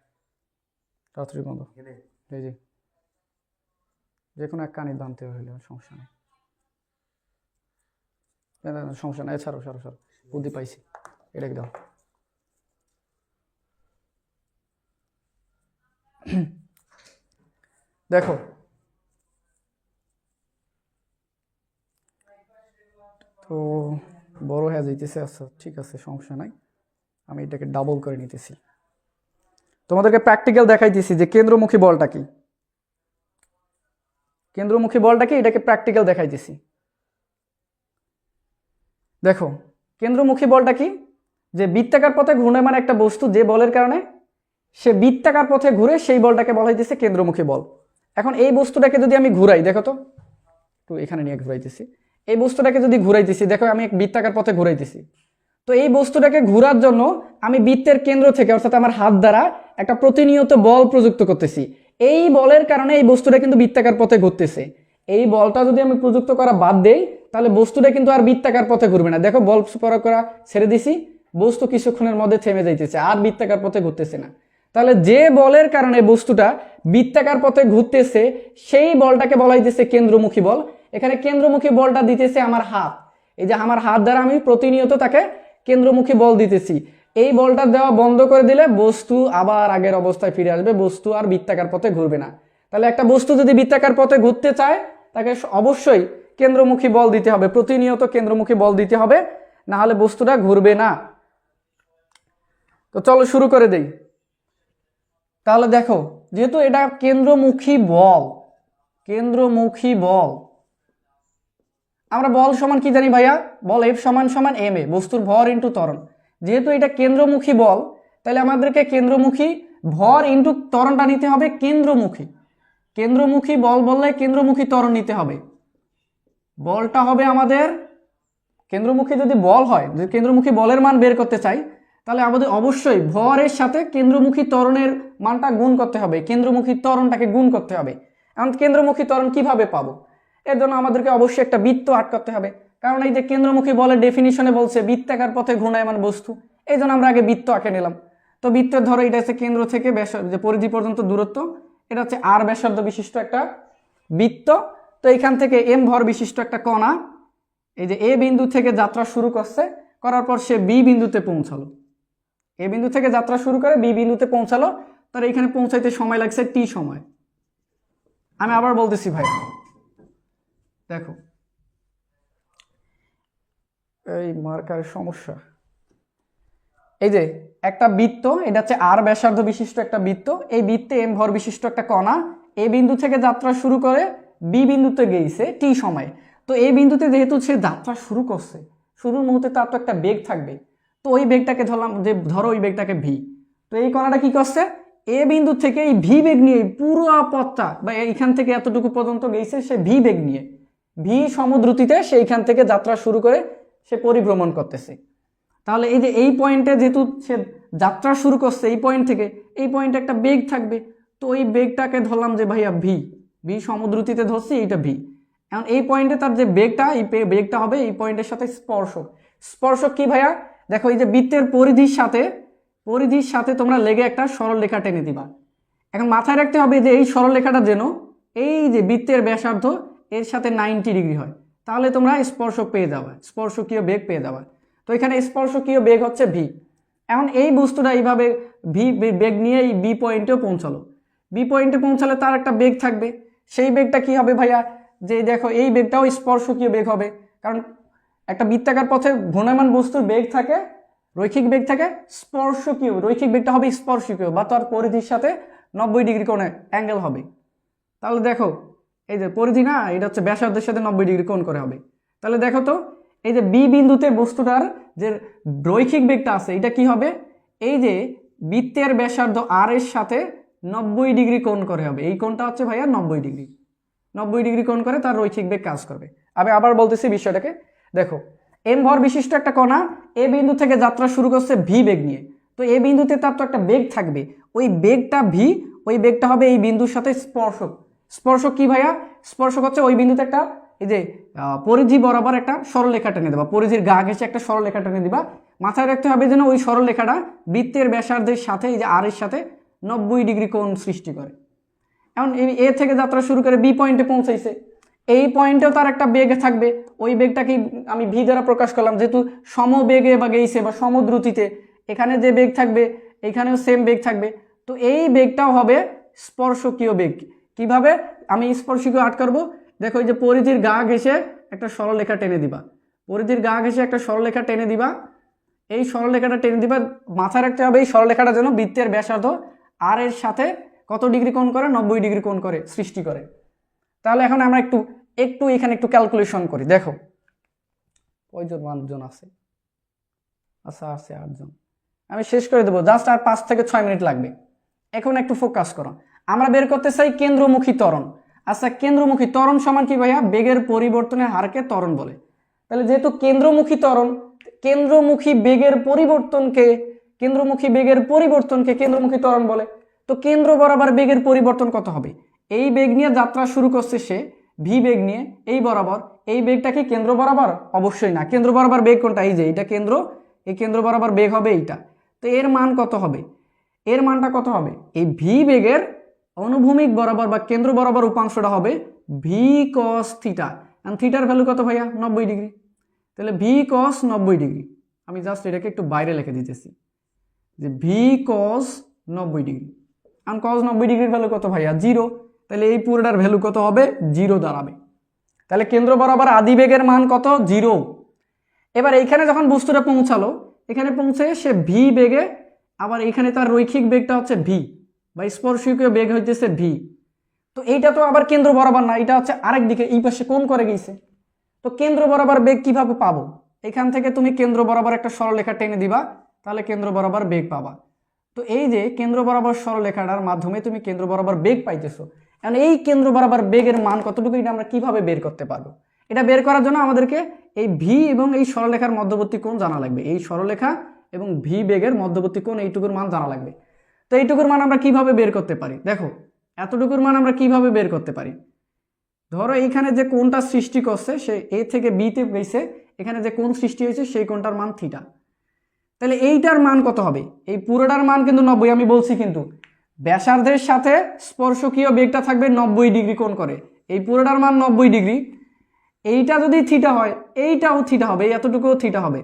Speaker 1: তাড়াতাড়ি বাঁধো। এই যে কোনো এক কানি বাঁধতে হইলে সমস্যা নেই, সমস্যা নাই। ছাড়ো ছাড়ো ছাড়ো, বুদ্ধি পাইছি, এটাকে দাও। দেখো, তো বড় হয়ে যাইতেছে। আচ্ছা ঠিক আছে, সমস্যা নাই, আমি এটাকে ডাবল করে নিতেছি। তোমাদেরকে প্র্যাকটিক্যাল দেখাইতেছি যে কেন্দ্রমুখী বলটা কি। কেন্দ্রমুখী বলটা কি, এটাকে প্র্যাকটিক্যাল দেখাইতেছি। দেখো, কেন্দ্রমুখী বলটা কি? যে বৃত্তাকার পথে ঘূর্ণায়মান একটা বস্তু, যে বলের কারণে সে বৃত্তাকার পথে ঘুরে, সেই বলটাকে বলা হইতেছে কেন্দ্রমুখী বল। এখন এই বস্তুটাকে যদি আমি ঘুরাই, দেখো তো, একটু এখানে নিয়ে ঘুরাইতেছি। এই বস্তুটাকে যদি ঘুরাইতেছি, দেখো আমি এক বৃত্তাকার পথে ঘুরাইতেছি। তো এই বস্তুটাকে ঘোরার জন্য আমি বৃত্তের কেন্দ্র থেকে, অর্থাৎ আমার হাত দ্বারা একটা প্রতিনিয়ত বল প্রযুক্ত করতেছি। এই বলের কারণে এই বস্তুটা কিন্তু বৃত্তাকার পথে ঘুরতেছে। এই বলটা যদি আমি প্রযুক্ত করা বাদ দেই, তাহলে বস্তুটা কিন্তু আর বৃত্তাকার পথে ঘুরবে না। দেখো, বল প্রয়োগ করা ছেড়ে দিছি, বস্তু কিছুক্ষণের মধ্যে থেমে যাইতেছে, আর বৃত্তাকার পথে ঘুরতেছে না। তাহলে যে বলের কারণে বস্তুটা বৃত্তাকার পথে ঘুরতেছে, সেই বলটাকে বলা হইতেছে কেন্দ্রমুখী বল। এখানে কেন্দ্রমুখী বলটা দিতেছে আমার হাত। এই যে আমার হাত দ্বারা আমি প্রতিনিয়ত তাকে কেন্দ্রমুখী বল দিতেছি। এই বলটা দেওয়া বন্ধ করে দিলে বস্তু আবার আগের অবস্থায় ফিরে আসবে, বস্তু আর বৃত্তাকার পথে ঘুরবে না। তাহলে একটা বস্তু যদি বৃত্তাকার পথে ঘুরতে চায়, তাকে অবশ্যই কেন্দ্রমুখী বল দিতে হবে, প্রতিনিয়ত কেন্দ্রমুখী বল দিতে হবে, না হলে বস্তুটা ঘুরবে না। তো চলো শুরু করে দেই। তাহলে দেখো, যেহেতু এটা কেন্দ্রমুখী বল, কেন্দ্রমুখী বল, আমরা বল সমান কি জানি ভাইয়া? বল এফ সমান সমান এম এ, বস্তুর ভর ইন্টু ত্বরণ। যেহেতু এটা কেন্দ্রমুখী বল, তাহলে আমাদেরকে কেন্দ্রমুখী ভর ইন্টু ত্বরণটা নিতে হবে কেন্দ্রমুখী। কেন্দ্রমুখী বল বললে কেন্দ্রমুখী ত্বরণ নিতে হবে। বলটা হবে আমাদের কেন্দ্রমুখী, যদি বল হয়, যদি কেন্দ্রমুখী বলের মান বের করতে চাই, তাহলে আমাদের অবশ্যই ভরের সাথে কেন্দ্রমুখী ত্বরণের মানটা গুণ করতে হবে, কেন্দ্রমুখী ত্বরণটাকে গুণ করতে হবে। এখন কেন্দ্রমুখী ত্বরণ কিভাবে পাবো? এর জন্য আমাদেরকে অবশ্যই একটা বৃত্ত আট করতে হবে, কারণ এই যে কেন্দ্রমুখী বলের ডেফিনিশনে বলছে বৃত্তাকার পথে ঘূর্ণায়মান বস্তু, এই জন্য আমরা আগে বৃত্ত আঁকে নিলাম। তো বৃত্তের ধরো এটা হচ্ছে কেন্দ্র থেকে যে পরিধি পর্যন্ত দূরত্ব, এটা হচ্ছে আর ব্যাসার্ধ বিশিষ্ট একটা বৃত্ত। তো এইখান থেকে এম ভর বিশিষ্ট একটা কণা এই যে এ বিন্দু থেকে যাত্রা শুরু করছে, করার পর সে বি বিন্দুতে পৌঁছালো। এ বিন্দু থেকে যাত্রা শুরু করে বি বিন্দুতে পৌঁছালো, তার এখানে পৌঁছাইতে সময় লাগছে টি সময়। আমি আবার বলতেছি ভাই, দেখো এই মার্কারের সমস্যা। এই যে একটা বৃত্ত, এটা হচ্ছে আর ব্যাসার্ধ বিশিষ্ট একটা বৃত্ত, এই বৃত্তে এম ভর বিশিষ্ট একটা কণা এ বিন্দু থেকে যাত্রা শুরু করে বি বিন্দুতে গেছে টি সময়। তো এই বিন্দুতে যেহেতু সে যাত্রা শুরু করছে, শুরুর মুহূর্তে তার তো একটা বেগ থাকবে, তো ওই বেগটাকে ধরলাম যে ধরো ওই বেগটাকে ভি। তো এই কণাটা কি করছে, এ বিন্দু থেকে এই ভি বেগ নিয়ে পুরো পথটা বা এইখান থেকে এতটুকু পর্যন্ত গেছে সে ভি বেগ নিয়ে, ভি সমদ্রুতিতে সেইখান থেকে যাত্রা শুরু করে সে পরিভ্রমণ করতেছে। তাহলে এই যে এই পয়েন্টে যেহেতু সে যাত্রা শুরু করছে, এই পয়েন্ট থেকে এই পয়েন্টে একটা বেগ থাকবে, তো ওই বেগটাকে ধরলাম যে ভাইয়া ভি, ভি সমদ্রুতিতে ধরছি এইটা ভি। এখন এই পয়েন্টে তার যে বেগটা, এই বেগটা হবে এই পয়েন্টের সাথে স্পর্শক। স্পর্শক কি ভাইয়া? দেখো এই যে বৃত্তের পরিধির সাথে তোমরা লেগে একটা সরল রেখা টেনে দিবা। এখন মাথায় রাখতে হবে যে এই সরল রেখাটা যেন এই যে বৃত্তের ব্যাসার্ধ এর সাথে 90 ডিগ্রি হয়, তাহলে তোমরা স্পর্শক পেয়ে যাবে, স্পর্শকীয় বেগ পেয়ে যাবে। তো এখানে স্পর্শকীয় বেগ হচ্ছে ভি। এখন এই বস্তুটা এইভাবে ভি বেগ নিয়ে এই বি পয়েন্টেও পৌঁছালো, বি পয়েন্টে পৌঁছালে তার একটা বেগ থাকবে, সেই বেগটা কি হবে ভাইয়া? যে দেখো এই বেগটাও স্পর্শকীয় বেগ হবে, কারণ একটা বৃত্তাকার পথে ঘূর্ণায়মান বস্তুর বেগ থাকে, রৈখিক বেগ থাকে, স্পর্শকীয় রৈখিক বেগটা হবে স্পর্শকীয় বা তার পরিধির সাথে 90 ডিগ্রি কোণে অ্যাঙ্গেল হবে। তাহলে দেখো এই যে পরিধি না, এটা হচ্ছে ব্যাসার্ধের সাথে 90 ডিগ্রি কোণ করে হবে। তাহলে দেখো তো এই যে বি বিন্দুতে বস্তুটার যে রৈখিক বেগটা আছে এটা কি হবে? এই যে বৃত্তের ব্যাসার্ধ আর এর সাথে 90 ডিগ্রি কোণ করে হবে, এই কোণটা হচ্ছে ভাইয়া 90 ডিগ্রি, 90 ডিগ্রি কোণ করে তার রৈখিক বেগ কাজ করবে। আমি আবার বলতেছি বিষয়টাকে, দেখো এম ভর বিশিষ্ট একটা কণা এ বিন্দু থেকে যাত্রা শুরু করছে ভি বেগ নিয়ে, তো এ বিন্দুতে তার তো একটা বেগ থাকবে, ওই বেগটা ভি, ওই বেগটা হবে এই বিন্দুর সাথে স্পর্শক। স্পর্শক কি ভাইয়া? স্পর্শক হচ্ছে ওই বিন্দুতে একটা এই যে পরিধি বরাবর একটা সরলরেখা টেনে দেবা, পরিধির গা ঘেঁষে একটা সরলরেখা টেনে দিবা। মাথায় রাখতে হবে যেন ওই সরলরেখাটা বৃত্তের ব্যাসার্ধের সাথে এই যে আর এর সাথে 90 ডিগ্রি কোণ সৃষ্টি করে। এখন এ থেকে যাত্রা শুরু করে বি পয়েন্টে পৌঁছাইছে, এই পয়েন্টেও তার একটা বেগ থাকবে, ওই বেগটাকে আমি ভি দ্বারা প্রকাশ করলাম, যেহেতু সমবেগে বা গেইছে বা সমদ্রুতিতে, এখানে যে বেগ থাকবে এখানেও সেম বেগ থাকবে, তো এই বেগটাও হবে স্পর্শকীয় বেগ। কিভাবে আমি স্পর্শকীয় আট করবো? দেখো এই যে পরিধির গা ঘেঁষে একটা সরলরেখা টেনে দিবা, পরিধির গা ঘেঁষে একটা সরলরেখা টেনে দিবা, এই সরলরেখাটা টেনে দিবা। মাথায় রাখতে হবে এই সরলরেখাটা যেন বৃত্তের ব্যাসার্ধ আর এর সাথে কত ডিগ্রি কোণ করে? 90 ডিগ্রি কোণ করে সৃষ্টি করে। তাহলে এখন আমরা একটু এখানে একটু ক্যালকুলেশন করি। দেখো কয়জন মানুষজন আছে? আচ্ছা আছে 8 জন। আমি শেষ করে দেবো, জাস্ট আর 5 থেকে 6 মিনিট লাগবে। এখন একটু ফোকাস করো, আমরা বের করতে চাই কেন্দ্রমুখী ত্বরণ। আচ্ছা বেগের ত্বরণ সমান কি ভাইয়া? বেগের পরিবর্তনের হারকে ত্বরণ বলে। তাহলে যেহেতু কেন্দ্রমুখী ত্বরণ, কেন্দ্রমুখী বেগের পরিবর্তনকে কেন্দ্রমুখী ত্বরণ বলে। তো কেন্দ্র বরাবর বেগের পরিবর্তন কত হবে? এই বেগ নিয়ে যাত্রা শুরু করছে সে ভি বেগ নিয়ে, এই বরাবর, এই বেগটা কি কেন্দ্র বরাবর? অবশ্যই না। কেন্দ্র বরাবর বেগ কোনটা? এই যে এটা কেন্দ্র, এই কেন্দ্র বরাবর বেগ হবে এইটা। তো এর মান কত হবে? এর মানটা কত হবে? এই ভি বেগের অনুভূমিক বরাবর বা কেন্দ্র বরাবর উপাংশটা হবে ভি কস থিটা। এন্ড থিটার ভ্যালু কত ভাইয়া? 90 ডিগ্রি। তাহলে ভি কস 90 ডিগ্রি, আমি জাস্ট এটাকে একটু বাইরে লিখে দিতেছি যে ভি কস 90 ডিগ্রি। আর কস 90 ডিগ্রির ভ্যালু কত ভাইয়া? 0। তাহলে এই পুরোটার ভ্যালু কত হবে? 0 দাঁড়াবে। তাহলে কেন্দ্র বরাবর আদি বেগের মান কত? 0। এবার এইখানে যখন বস্তুটা পৌঁছালো, এখানে পৌঁছে সে ভি বেগে আবার এখানে তার রৈখিক বেগটা হচ্ছে ভি বা স্পর্শকীয় বেগ হইতেছে ভি। তো এইটা তো আবার কেন্দ্র বরাবর না, এটা হচ্ছে আরেক দিকে, এই পাশে কোণ করে গেছে। তো কেন্দ্র বরাবর বেগ কিভাবে পাবো? এখান থেকে তুমি কেন্দ্র বরাবর একটা সরলরেখা টেনে দিবা, তাহলে কেন্দ্র বরাবর বেগ পাবা। তো এই যে কেন্দ্র বরাবর সরলরেখাটার মাধ্যমে তুমি কেন্দ্র বরাবর বেগ পাইতেছো, এখন এই কেন্দ্র বরাবর বেগের মান কতটুকু এটা আমরা কিভাবে বের করতে পারবো? এটা বের করার জন্য আমাদেরকে এই ভি এবং এই সরলরেখার মধ্যবর্তী কোণ জানা লাগবে। এই সরলরেখা এবং ভি বেগের মধ্যবর্তী কোণ এইটুকুর মান জানা লাগবে। তো এইটুকুর মান আমরা কিভাবে বের করতে পারি? দেখো এতটুকুর মান আমরা কিভাবে বের করতে পারি? ধরো এইখানে যে কোণটা সৃষ্টি করছে সে এ থেকে বিতে গেছে, এখানে যে কোণ সৃষ্টি হয়েছে সেই কোণটার মান থিটা। তাহলে এইটার মান কত হবে? এই পুরোটার মান কিন্তু 90, আমি বলছি কিন্তু ব্যাসার্ধের সাথে স্পর্শকীয় বেগটা থাকবে 90 ডিগ্রি কোণ করে, এই পুরোটার মান 90 ডিগ্রি। এইটা যদি থিটা হয় এইটাও থিটা হবে, এই এতটুকুও থিটা হবে,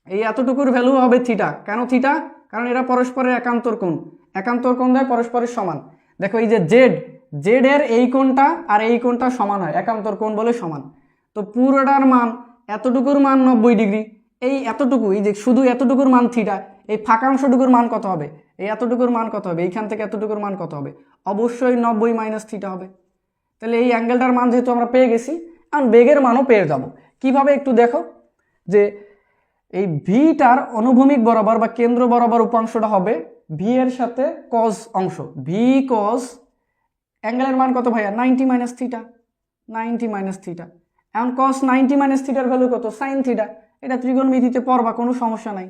Speaker 1: এই এতটুকুর ভ্যালু হবে থিটা। কেন থিটা? কারণ এরা পরস্পরের একান্তর কোণ, একান্তর কোণ দেয় পরস্পরের সমান। দেখো এই যে জেড, জেড এর এই কোণটা আর এই কোণটা সমান হয়, একান্তর কোণ বলে সমান। তো পুরোটার মান এতটুকুর মান 90 ডিগ্রি, এই এতটুকু, এই যে শুধু এতটুকুর মান থিটা, এই ফাঁকাংশটুকুর মান কত হবে? এই এতটুকুর মান কত হবে? এইখান থেকে এতটুকুর মান কত হবে? অবশ্যই 90 মাইনাস থিটা হবে। তাহলে এই অ্যাঙ্গেলটার মান যেহেতু আমরা পেয়ে গেছি, এখন বেগের মানও পেয়ে যাব। কিভাবে একটু দেখো, যে এই ভিটার অনুভূমিক বরাবর বা কেন্দ্র বরাবর উপাংশটা হবে ভি এর সাথে কজ অংশ, ভি কজ অ্যাঙ্গেলের মান কত ভাইয়া? 90 মাইনাস থিটা, 90 মাইনাস থিটা। এখন কস 90 মাইনাস থিটার ভ্যালু কত? Sine theta. এটা ত্রিকোণমিতিতে পড়বা, কোনো সমস্যা নাই।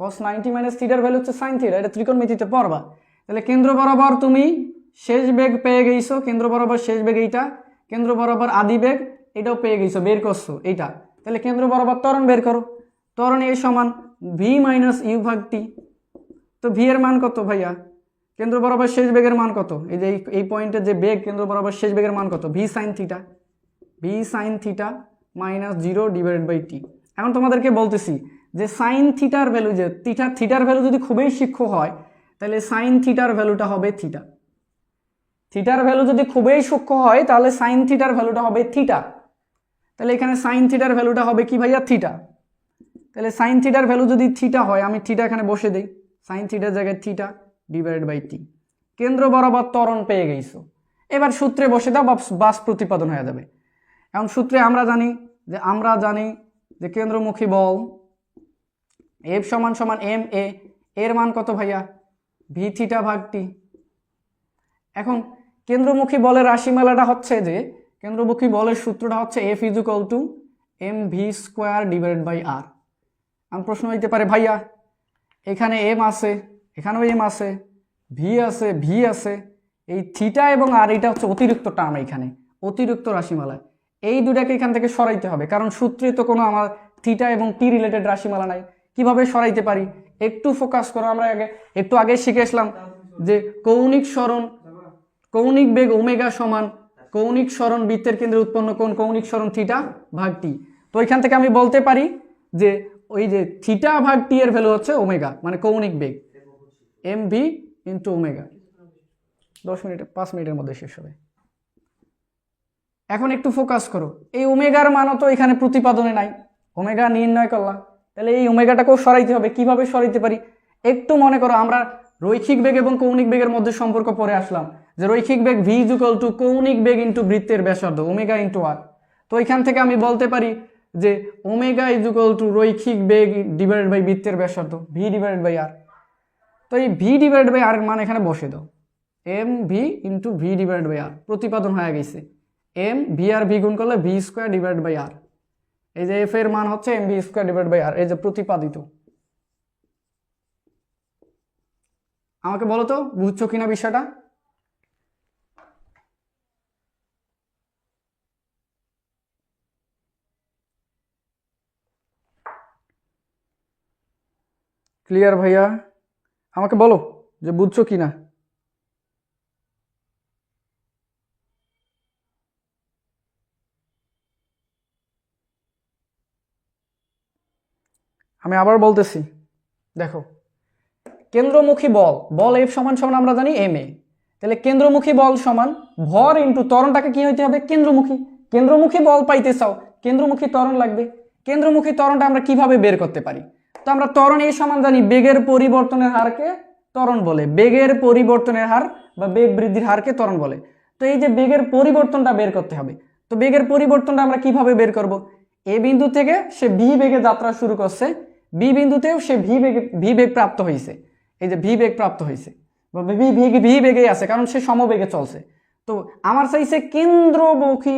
Speaker 1: কস 90 মাইনাস থিটার ভ্যালু হচ্ছে সাইন থিটা, এটা ত্রিকোণমিতিতে পড়বা। তাহলে কেন্দ্র বরাবর তুমি শেষ বেগ পেয়ে গেছো, কেন্দ্র বরাবর শেষ বেগ এইটা, কেন্দ্র বরাবর আদি বেগ এটাও পেয়ে গেছো, বের করছো এইটা। তাহলে কেন্দ্র বরাবর ত্বরণ বের করো, ত্বরণ এ সমান ভি মাইনাস ইউ ভাগ টি। তো ভি এর মান কত ভাইয়া? কেন্দ্র বরাবর শেষ বেগের মান কত? এই যে এই পয়েন্টে যে বেগ, কেন্দ্র বরাবর শেষ বেগের মান কত? V sine theta, V sine theta minus 0 divided by T. এখন তোমাদেরকে বলতেছি যে সাইন থিটার ভ্যালু, যে থিটার ভ্যালু যদি খুবই সূক্ষ্ম হয় তাহলে সাইন থিটার ভ্যালুটা হবে থিটা। থিটার ভ্যালু যদি খুবই সূক্ষ্ম হয় তাহলে সাইন থিটার ভ্যালুটা হবে থিটা। তাহলে এখানে সাইন থিটার ভ্যালুটা হবে কি ভাইয়া? থিটা। তাহলে সাইন থিটার ভ্যালু যদি থিটা হয়, আমি থিটা এখানে বসে দিই, সাইন থিটার জায়গায় থিটা ডিভাইডেড বাই টি। কেন্দ্র বরাবর ত্বরণ পেয়ে গেছো, এবার সূত্রে বসে দাও, বাস প্রতিপাদন হয়ে যাবে। এখন সূত্রে আমরা জানি যে কেন্দ্রমুখী বল এফ সমান সমান এম এ, এর মান কত ভাইয়া? ভি থিটা ভাগ টি। এখন কেন্দ্রমুখী বলের রাশিমালাটা হচ্ছে যে, কেন্দ্রমুখী বলের সূত্রটা হচ্ছে F is equal to M V square divided by R. এখন প্রশ্ন হইতে পারে ভাইয়া এখানে এম আছে, এখানেও এম আছে, ভি আছে, ভি আছে, এই থিটা এবং আর এটা হচ্ছে অতিরিক্ত টার্ম, এখানে অতিরিক্ত রাশিমালা, এই দুটাকে এখান থেকে সরাইতে হবে, কারণ সূত্রে তো কোনো আমার থিটা এবং টি রিলেটেড রাশিমালা নাই। কিভাবে সরাইতে পারি একটু ফোকাস করো। আমরা একটু আগে শিখে আসলাম যে কৌণিক সরণ, কৌণিক বেগ ওমেগা সমান কৌণিক সরণ বৃত্তের কেন্দ্রে উৎপন্ন কোণ কৌণিক সরণ থিটা ভাগ টি। তো এখান থেকে আমি বলতে পারি যে ওই যে থিটা ভাগ টি এর ভ্যালু হচ্ছে ওমেগা, মানে কৌণিক বেগ এম ভি ইন্টু ওমেগা। 5 মিনিটের মধ্যে শেষ হবে। এখন একটু ফোকাস করো, এই ওমেগার মানও তো এখানে প্রতিপাদনে নাই, ওমেগা নির্ণয় করলাম, তাহলে এই ওমেগাটাকেও সরাইতে হবে। কিভাবে সরাইতে পারি একটু মনে করো, আমরা রৈখিক বেগ এবং কৌণিক বেগের মধ্যে সম্পর্ক পরে আসলাম যে রৈখিক বেগ ভি ইজ ইকুয়াল টু কৌণিক বেগ ইন্টু বৃত্তের ব্যাসার্ধ ওমেগা ইন্টু আর। তো এখান থেকে আমি বলতে পারি যে ওমেগা ইজ ইকুয়াল টু রৈখিক বেগ ডিভাইডেড বাই বৃত্তের ব্যাসার্ধ ভি ডিভাইডেড বাই আর। তো এই ভি ডিভাইডেড বাই আর এর মান এখানে বসে দাও, M V into V divided by R, প্রতিপাদন হয়ে গেছে। এম ভি আর ভি গুণ করলে V square divide by R, এই যে এফ এর মান হচ্ছে M V square divide by R, এই যে প্রতিপাদিত। আমাকে বলো তো বুঝছো কিনা বিষয়টা? ক্লিয়ার ভাইয়া? আমাকে বলো যে বুঝছো কিনা। আমি আবার বলতেছি, দেখো কেন্দ্রমুখী বল এফ সমান সমান আমরা জানি এম এ, তাহলে কেন্দ্রমুখী বল সমান ভর ইন্টু ত্বরণটাকে কি হইতে হবে? কেন্দ্রমুখী। কেন্দ্রমুখী বল পাইতে চাও কেন্দ্রমুখী ত্বরণ লাগবে। কেন্দ্রমুখী ত্বরণটা আমরা কিভাবে বের করতে পারি? তো আমরা ত্বরণ এই সমান জানি বেগের পরিবর্তনের হারকে ত্বরণ বলে, বেগের পরিবর্তনের হার বা বেগ বৃদ্ধির হারকে ত্বরণ বলে। তো এই যে বেগের পরিবর্তনটা বের করতে হবে, তো বেগের পরিবর্তনটা আমরা কিভাবে বের করব? এ বিন্দু থেকে সে ভি বেগে যাত্রা শুরু করছে, বি বিন্দুতেও সে ভি বেগ প্রাপ্ত হয়েছে, এই যে ভি বেগ প্রাপ্ত হয়েছে বা ভি বেগে আছে, কারণ সে সমবেগে চলছে। তো আমার চাইছে কেন্দ্রমুখী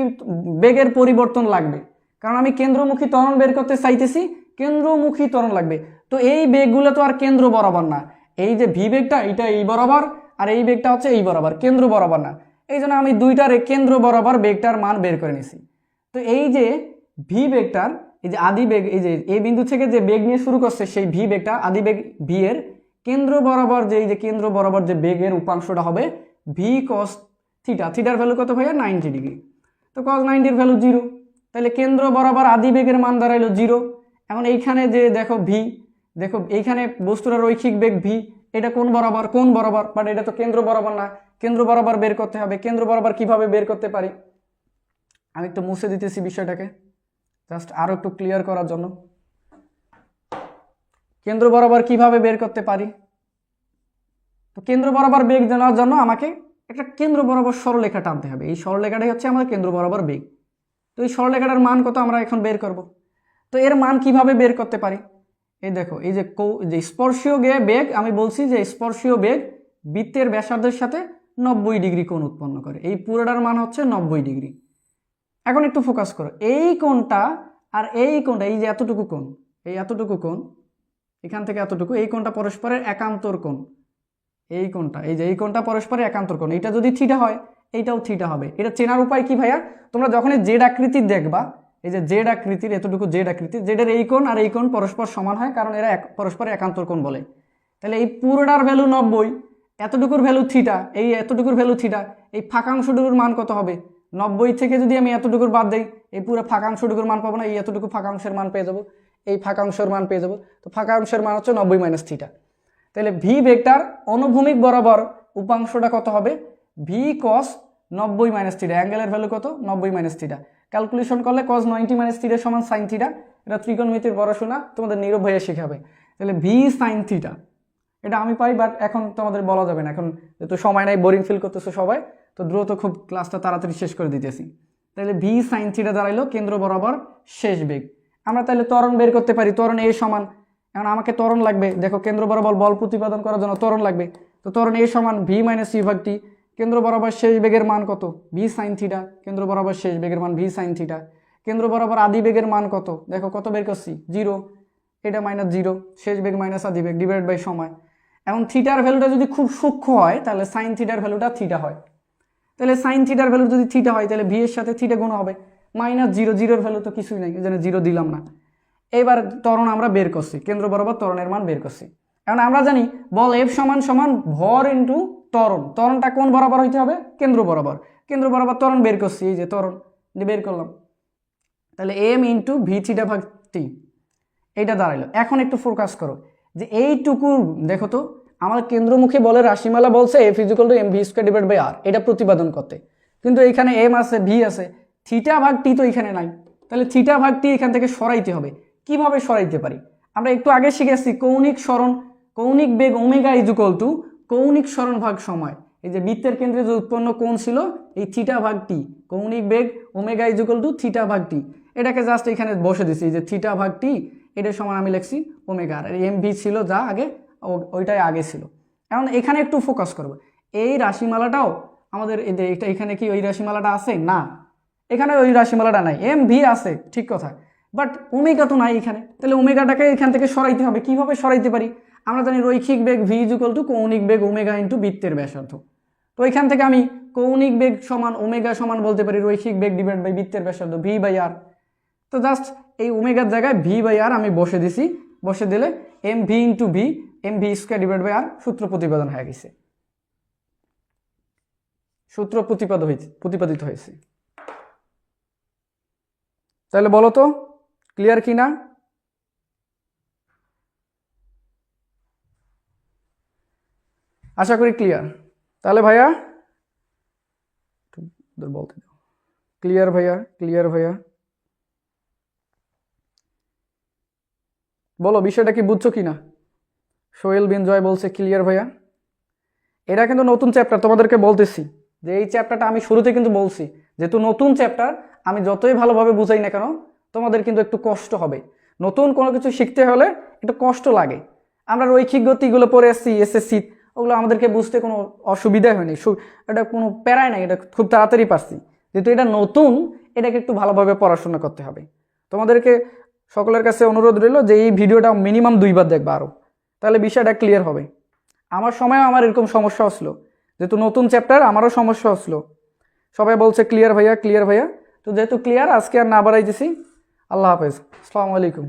Speaker 1: বেগের পরিবর্তন লাগবে, কারণ আমি কেন্দ্রমুখী ত্বরণ বের করতে চাইতেছি, কেন্দ্রমুখী ত্বরণ লাগবে। তো এই বেগগুলো তো আর কেন্দ্র বরাবর না, এই যে ভি বেগটা এটা এই বরাবর, আর এই বেগটা হচ্ছে এই বরাবর, কেন্দ্র বরাবর না। এই জন্য আমি দুইটার কেন্দ্র বরাবর বেগটার মান বের করে নিছি। তো এই যে ভি বেগটার এই যে আদি বেগ, এই যে এই বিন্দু থেকে যে বেগ নিয়ে শুরু করছে সেই ভি বেগটা আদি বেগ ভি এর কেন্দ্র বরাবর যে এই যে কেন্দ্র বরাবর যে বেগের উপাংশটা হবে ভি কস থিটা, থিটার ভ্যালু কত ভাইয়া 90 ডিগ্রি। তো কস 90 এর ভ্যালু 0, তাহলে কেন্দ্র বরাবর আদি বেগের মান দাঁড়াইলো 0। এখন এইখানে যে দেখো ভি, দেখো এইখানে বস্তুর রৈখিক বেগ ভি, এটা কোন বরাবর, কোন বরাবর, বাট এটা তো কেন্দ্র বরাবর না, কেন্দ্র বরাবর বের করতে হবে। কেন্দ্র বরাবর কিভাবে বের করতে পারি, আমি একটু মুছে দিতেছি বিষয়টাকে জাস্ট আরো একটু ক্লিয়ার করার জন্য। কেন্দ্র বরাবর কিভাবে বের করতে পারি, তো কেন্দ্র বরাবর বেগ জানার জন্য আমাকে একটা কেন্দ্র বরাবর সরলরেখা টানতে হবে, এই সরলরেখাটাই হচ্ছে আমাদের কেন্দ্র বরাবর বেগ। তো এই সরলরেখাটার মান কত আমরা এখন বের করব। তো এর মান কিভাবে বের করতে পারি, এই দেখো এই যে স্পর্শীয় বেগ, আমি বলছি যে স্পর্শীয় বেগ বৃত্তের ব্যাসার্ধের সাথে 90 ডিগ্রি কোণ উৎপন্ন করে, এই পুরোটার মান হচ্ছে 90 ডিগ্রি। এখন একটু ফোকাস করো, এই কোণটা আর এই কোণটা, এই যে এতটুকু কোণ, এই এতটুকু কোণ এখান থেকে এতটুকু, এই কোণটা পরস্পরের একান্তর কোণ, এই কোণটা এই যে এই কোণটা পরস্পরের একান্তর কোণ, এটা যদি থিটা হয় এইটাও থিটা হবে। এটা চেনার উপায় কি ভাইয়া, তোমরা যখনই জেড আকৃতির দেখবা, এই যে জেড আকৃতির এতটুকু জেড আকৃতির, জেডের এই কোণ আর এই কোণ পরস্পর সমান হয়, কারণ এরা পরস্পরের একান্তর কোণ বলে। তাহলে এই পুরোটার ভ্যালু 90, এতটুকুর ভ্যালু থিটা, এই এতটুকুর ভ্যালু থিটা, এই ফাঁকাংশটুকুর মান কত হবে 90 থেকে যদি আমি এতটুকুর বাদ দেই, এই পুরো ফাঁকাংশটুকুর মান পাবো না, এই এতটুকু ফাঁকাংশের মান পেয়ে যাবো, এই ফাঁকাংশের মান পেয়ে যাবো। তো ফাঁকাংশের মান হচ্ছে 90 মাইনাস থিটা। তাহলে ভি ভেক্টর অনুভূমিক বরাবর উপাংশটা কত হবে, ভি কস 90 মাইনাস থিটা, অ্যাঙ্গেলের ভ্যালু কত 90 মাইনাস থিটা। ক্যালকুলেশন করলে কস 90 মাইনাস থিটা সমান সাইন থিটা, এটা ত্রিকোণমিতির পড়াশোনা তোমাদের নীরব ভাইয়া শেখাবে। তাহলে ভি সাইন থিটা এটা আমি পাই, বাট এখন তোমাদের বলা যাবে না, এখন যেহেতু সময় নাই, বোরিং ফিল করতেছো সবাই, তো দ্রুত খুব ক্লাসটা তাড়াতাড়ি শেষ করে দিতেছি। তাহলে ভি সাইন থিটা দাঁড়াইলো কেন্দ্র বরাবর শেষ বেগ। আমরা তাহলে ত্বরণ বের করতে পারি, ত্বরণ এ সমান, এখন আমাকে ত্বরণ লাগবে, দেখো কেন্দ্র বরাবর বল প্রতিপাদন করার জন্য ত্বরণ লাগবে। তো ত্বরণ এ সমান ভি মাইনাস সি ভাগ টি, কেন্দ্র বরাবর শেষ বেগের মান কত ভি সাইন থিটা, কেন্দ্র বরাবর শেষ বেগের মান ভি সাইন থিটা। কেন্দ্র বরাবর আদি বেগের মান কত, দেখো কত বের করছি 0, এটা মাইনাস 0, শেষ বেগ মাইনাস আদি বেগ ডিভাইড বাই সময়। এখন থিটার ভ্যালুটা যদি খুব সূক্ষ্ম হয় তাহলে সাইন থিটার ভ্যালুটা থিটা হয়, তাহলে সাইন থিটার ভ্যালু যদি থিটা হয় তাহলে ভি এর সাথে থিটা গুণ হবে, মাইনাস 0, 0 ভ্যালু তো কিছুই নাই, এই জন্য 0 দিলাম না। এবার ত্বরণ আমরা বের করছি, কেন্দ্র বরাবর ত্বরণের মান বের করছি। এখন আমরা জানি বল এফ সমান সমান ভর ইন্টু ত্বরণ, ত্বরণটা কোন বরাবর হইতে হবে, কেন্দ্র বরাবর, কেন্দ্র বরাবর ত্বরণ বের করছি, এই যে ত্বরণ বের করলাম, তাহলে এম ইন্টু ভি থিটা ভাগ টি, এইটা দাঁড়াইলো। এখন একটু ফোকাস করো যে এইটুকু দেখো তো, আমার কেন্দ্রমুখী বলের রাশিমালা বলছে F is equal to M V square divide by R, এটা প্রতিপাদন করতে, কিন্তু এখানে এম আছে ভি আছে, থিটা ভাগ টি তো এখানে নাই, তাহলে থিটা ভাগ টি এখান থেকে সরাইতে হবে। কিভাবে সরাইতে পারি, আমরা একটু আগে শিখেছি কৌণিক সরণ, কৌণিক বেগ ওমেগা ইজিক্যাল টু কৌণিক সরণ ভাগ সময়, এই যে বৃত্তের কেন্দ্রে যে উৎপন্ন কোণ ছিল এই থিটা ভাগ টি, কৌণিক বেগ ওমেগা ইজিক্যাল টু থিটা ভাগ টি, এটাকে জাস্ট এখানে বসে দিছি যে থিটা ভাগ টি, এটার সমান আমি লিখছি ওমেগা, আর এম ভি ছিল যা আগে ওইটাই আগে ছিল। এখন এখানে একটু ফোকাস করবো, এই রাশিমালাটাও আমাদের এটা এখানে কি ওই রাশিমালাটা আছে না, এখানে ওই রাশিমালাটা নাই, এম ভি আছে ঠিক কথা, বাট ওমেগা তো নাই এখানে, তাহলে ওমেগাটাকে এখান থেকে সরাইতে হবে। কিভাবে সরাইতে পারি, আমরা জানি রৈখিক বেগ ভি ইকুয়াল টু কৌণিক বেগ ওমেগা ইন্টু বৃত্তের ব্যাসার্ধ, তো এখান থেকে আমি কৌণিক বেগ সমান ওমেগা সমান বলতে পারি রৈখিক বেগ ডিভাইড বাই বৃত্তের ব্যাসার্ধ ভি বাই আর। তো জাস্ট এই ওমেগার জায়গায় ভি বাই আর আমি বসে দিছি, বসে দিলে M V into V M V square divide by R সূত্র প্রতিপাদন হয়ে গেছে, সূত্র প্রতিপাদিত হয়েছে। তাহলে বলো তো ক্লিয়ার কি না, আশা করি ক্লিয়ার। তাহলে ভাইয়া বলতে দাও, ক্লিয়ার ভাইয়া, ক্লিয়ার ভাইয়া। বলো বিষয়টা কি বুঝছো কি না? সোহেল বিন জয় বলছে ক্লিয়ার ভাইয়া। এটা কিন্তু নতুন চ্যাপ্টার, তোমাদেরকে বলতেছি যে এই চ্যাপ্টারটা আমি শুরুতে কিন্তু বলছি, যেহেতু নতুন চ্যাপ্টার আমি যতই ভালোভাবে বুঝাই না কেন তোমাদের কিন্তু একটু কষ্ট হবে। নতুন কোনো কিছু শিখতে হলে একটু কষ্ট লাগে। আমরা রৈখিক গতিগুলো পড়ে এসেছি এসএসসি, ওগুলো আমাদেরকে বুঝতে কোনো অসুবিধাই হয়নি, এটা কোনো প্যারাই নাই, এটা খুব তাড়াতাড়ি পারছি। যেহেতু এটা নতুন, এটাকে একটু ভালোভাবে পড়াশোনা করতে হবে। তোমাদেরকে সকলের কাছে অনুরোধ রইল যে এই ভিডিওটা মিনিমাম 2বার দেখবা আরও, তাহলে বিষয়টা ক্লিয়ার হবে। আমার সময় আমার এরকম সমস্যা আসলো, যেহেতু নতুন চ্যাপ্টার আমারও সমস্যা আসলো। সবাই বলছে ক্লিয়ার ভাইয়া ক্লিয়ার ভাইয়া, তো যেহেতু ক্লিয়ার আজকে আর না বাড়াইতেছি। আল্লাহ হাফেজ, আসসালামু আলাইকুম।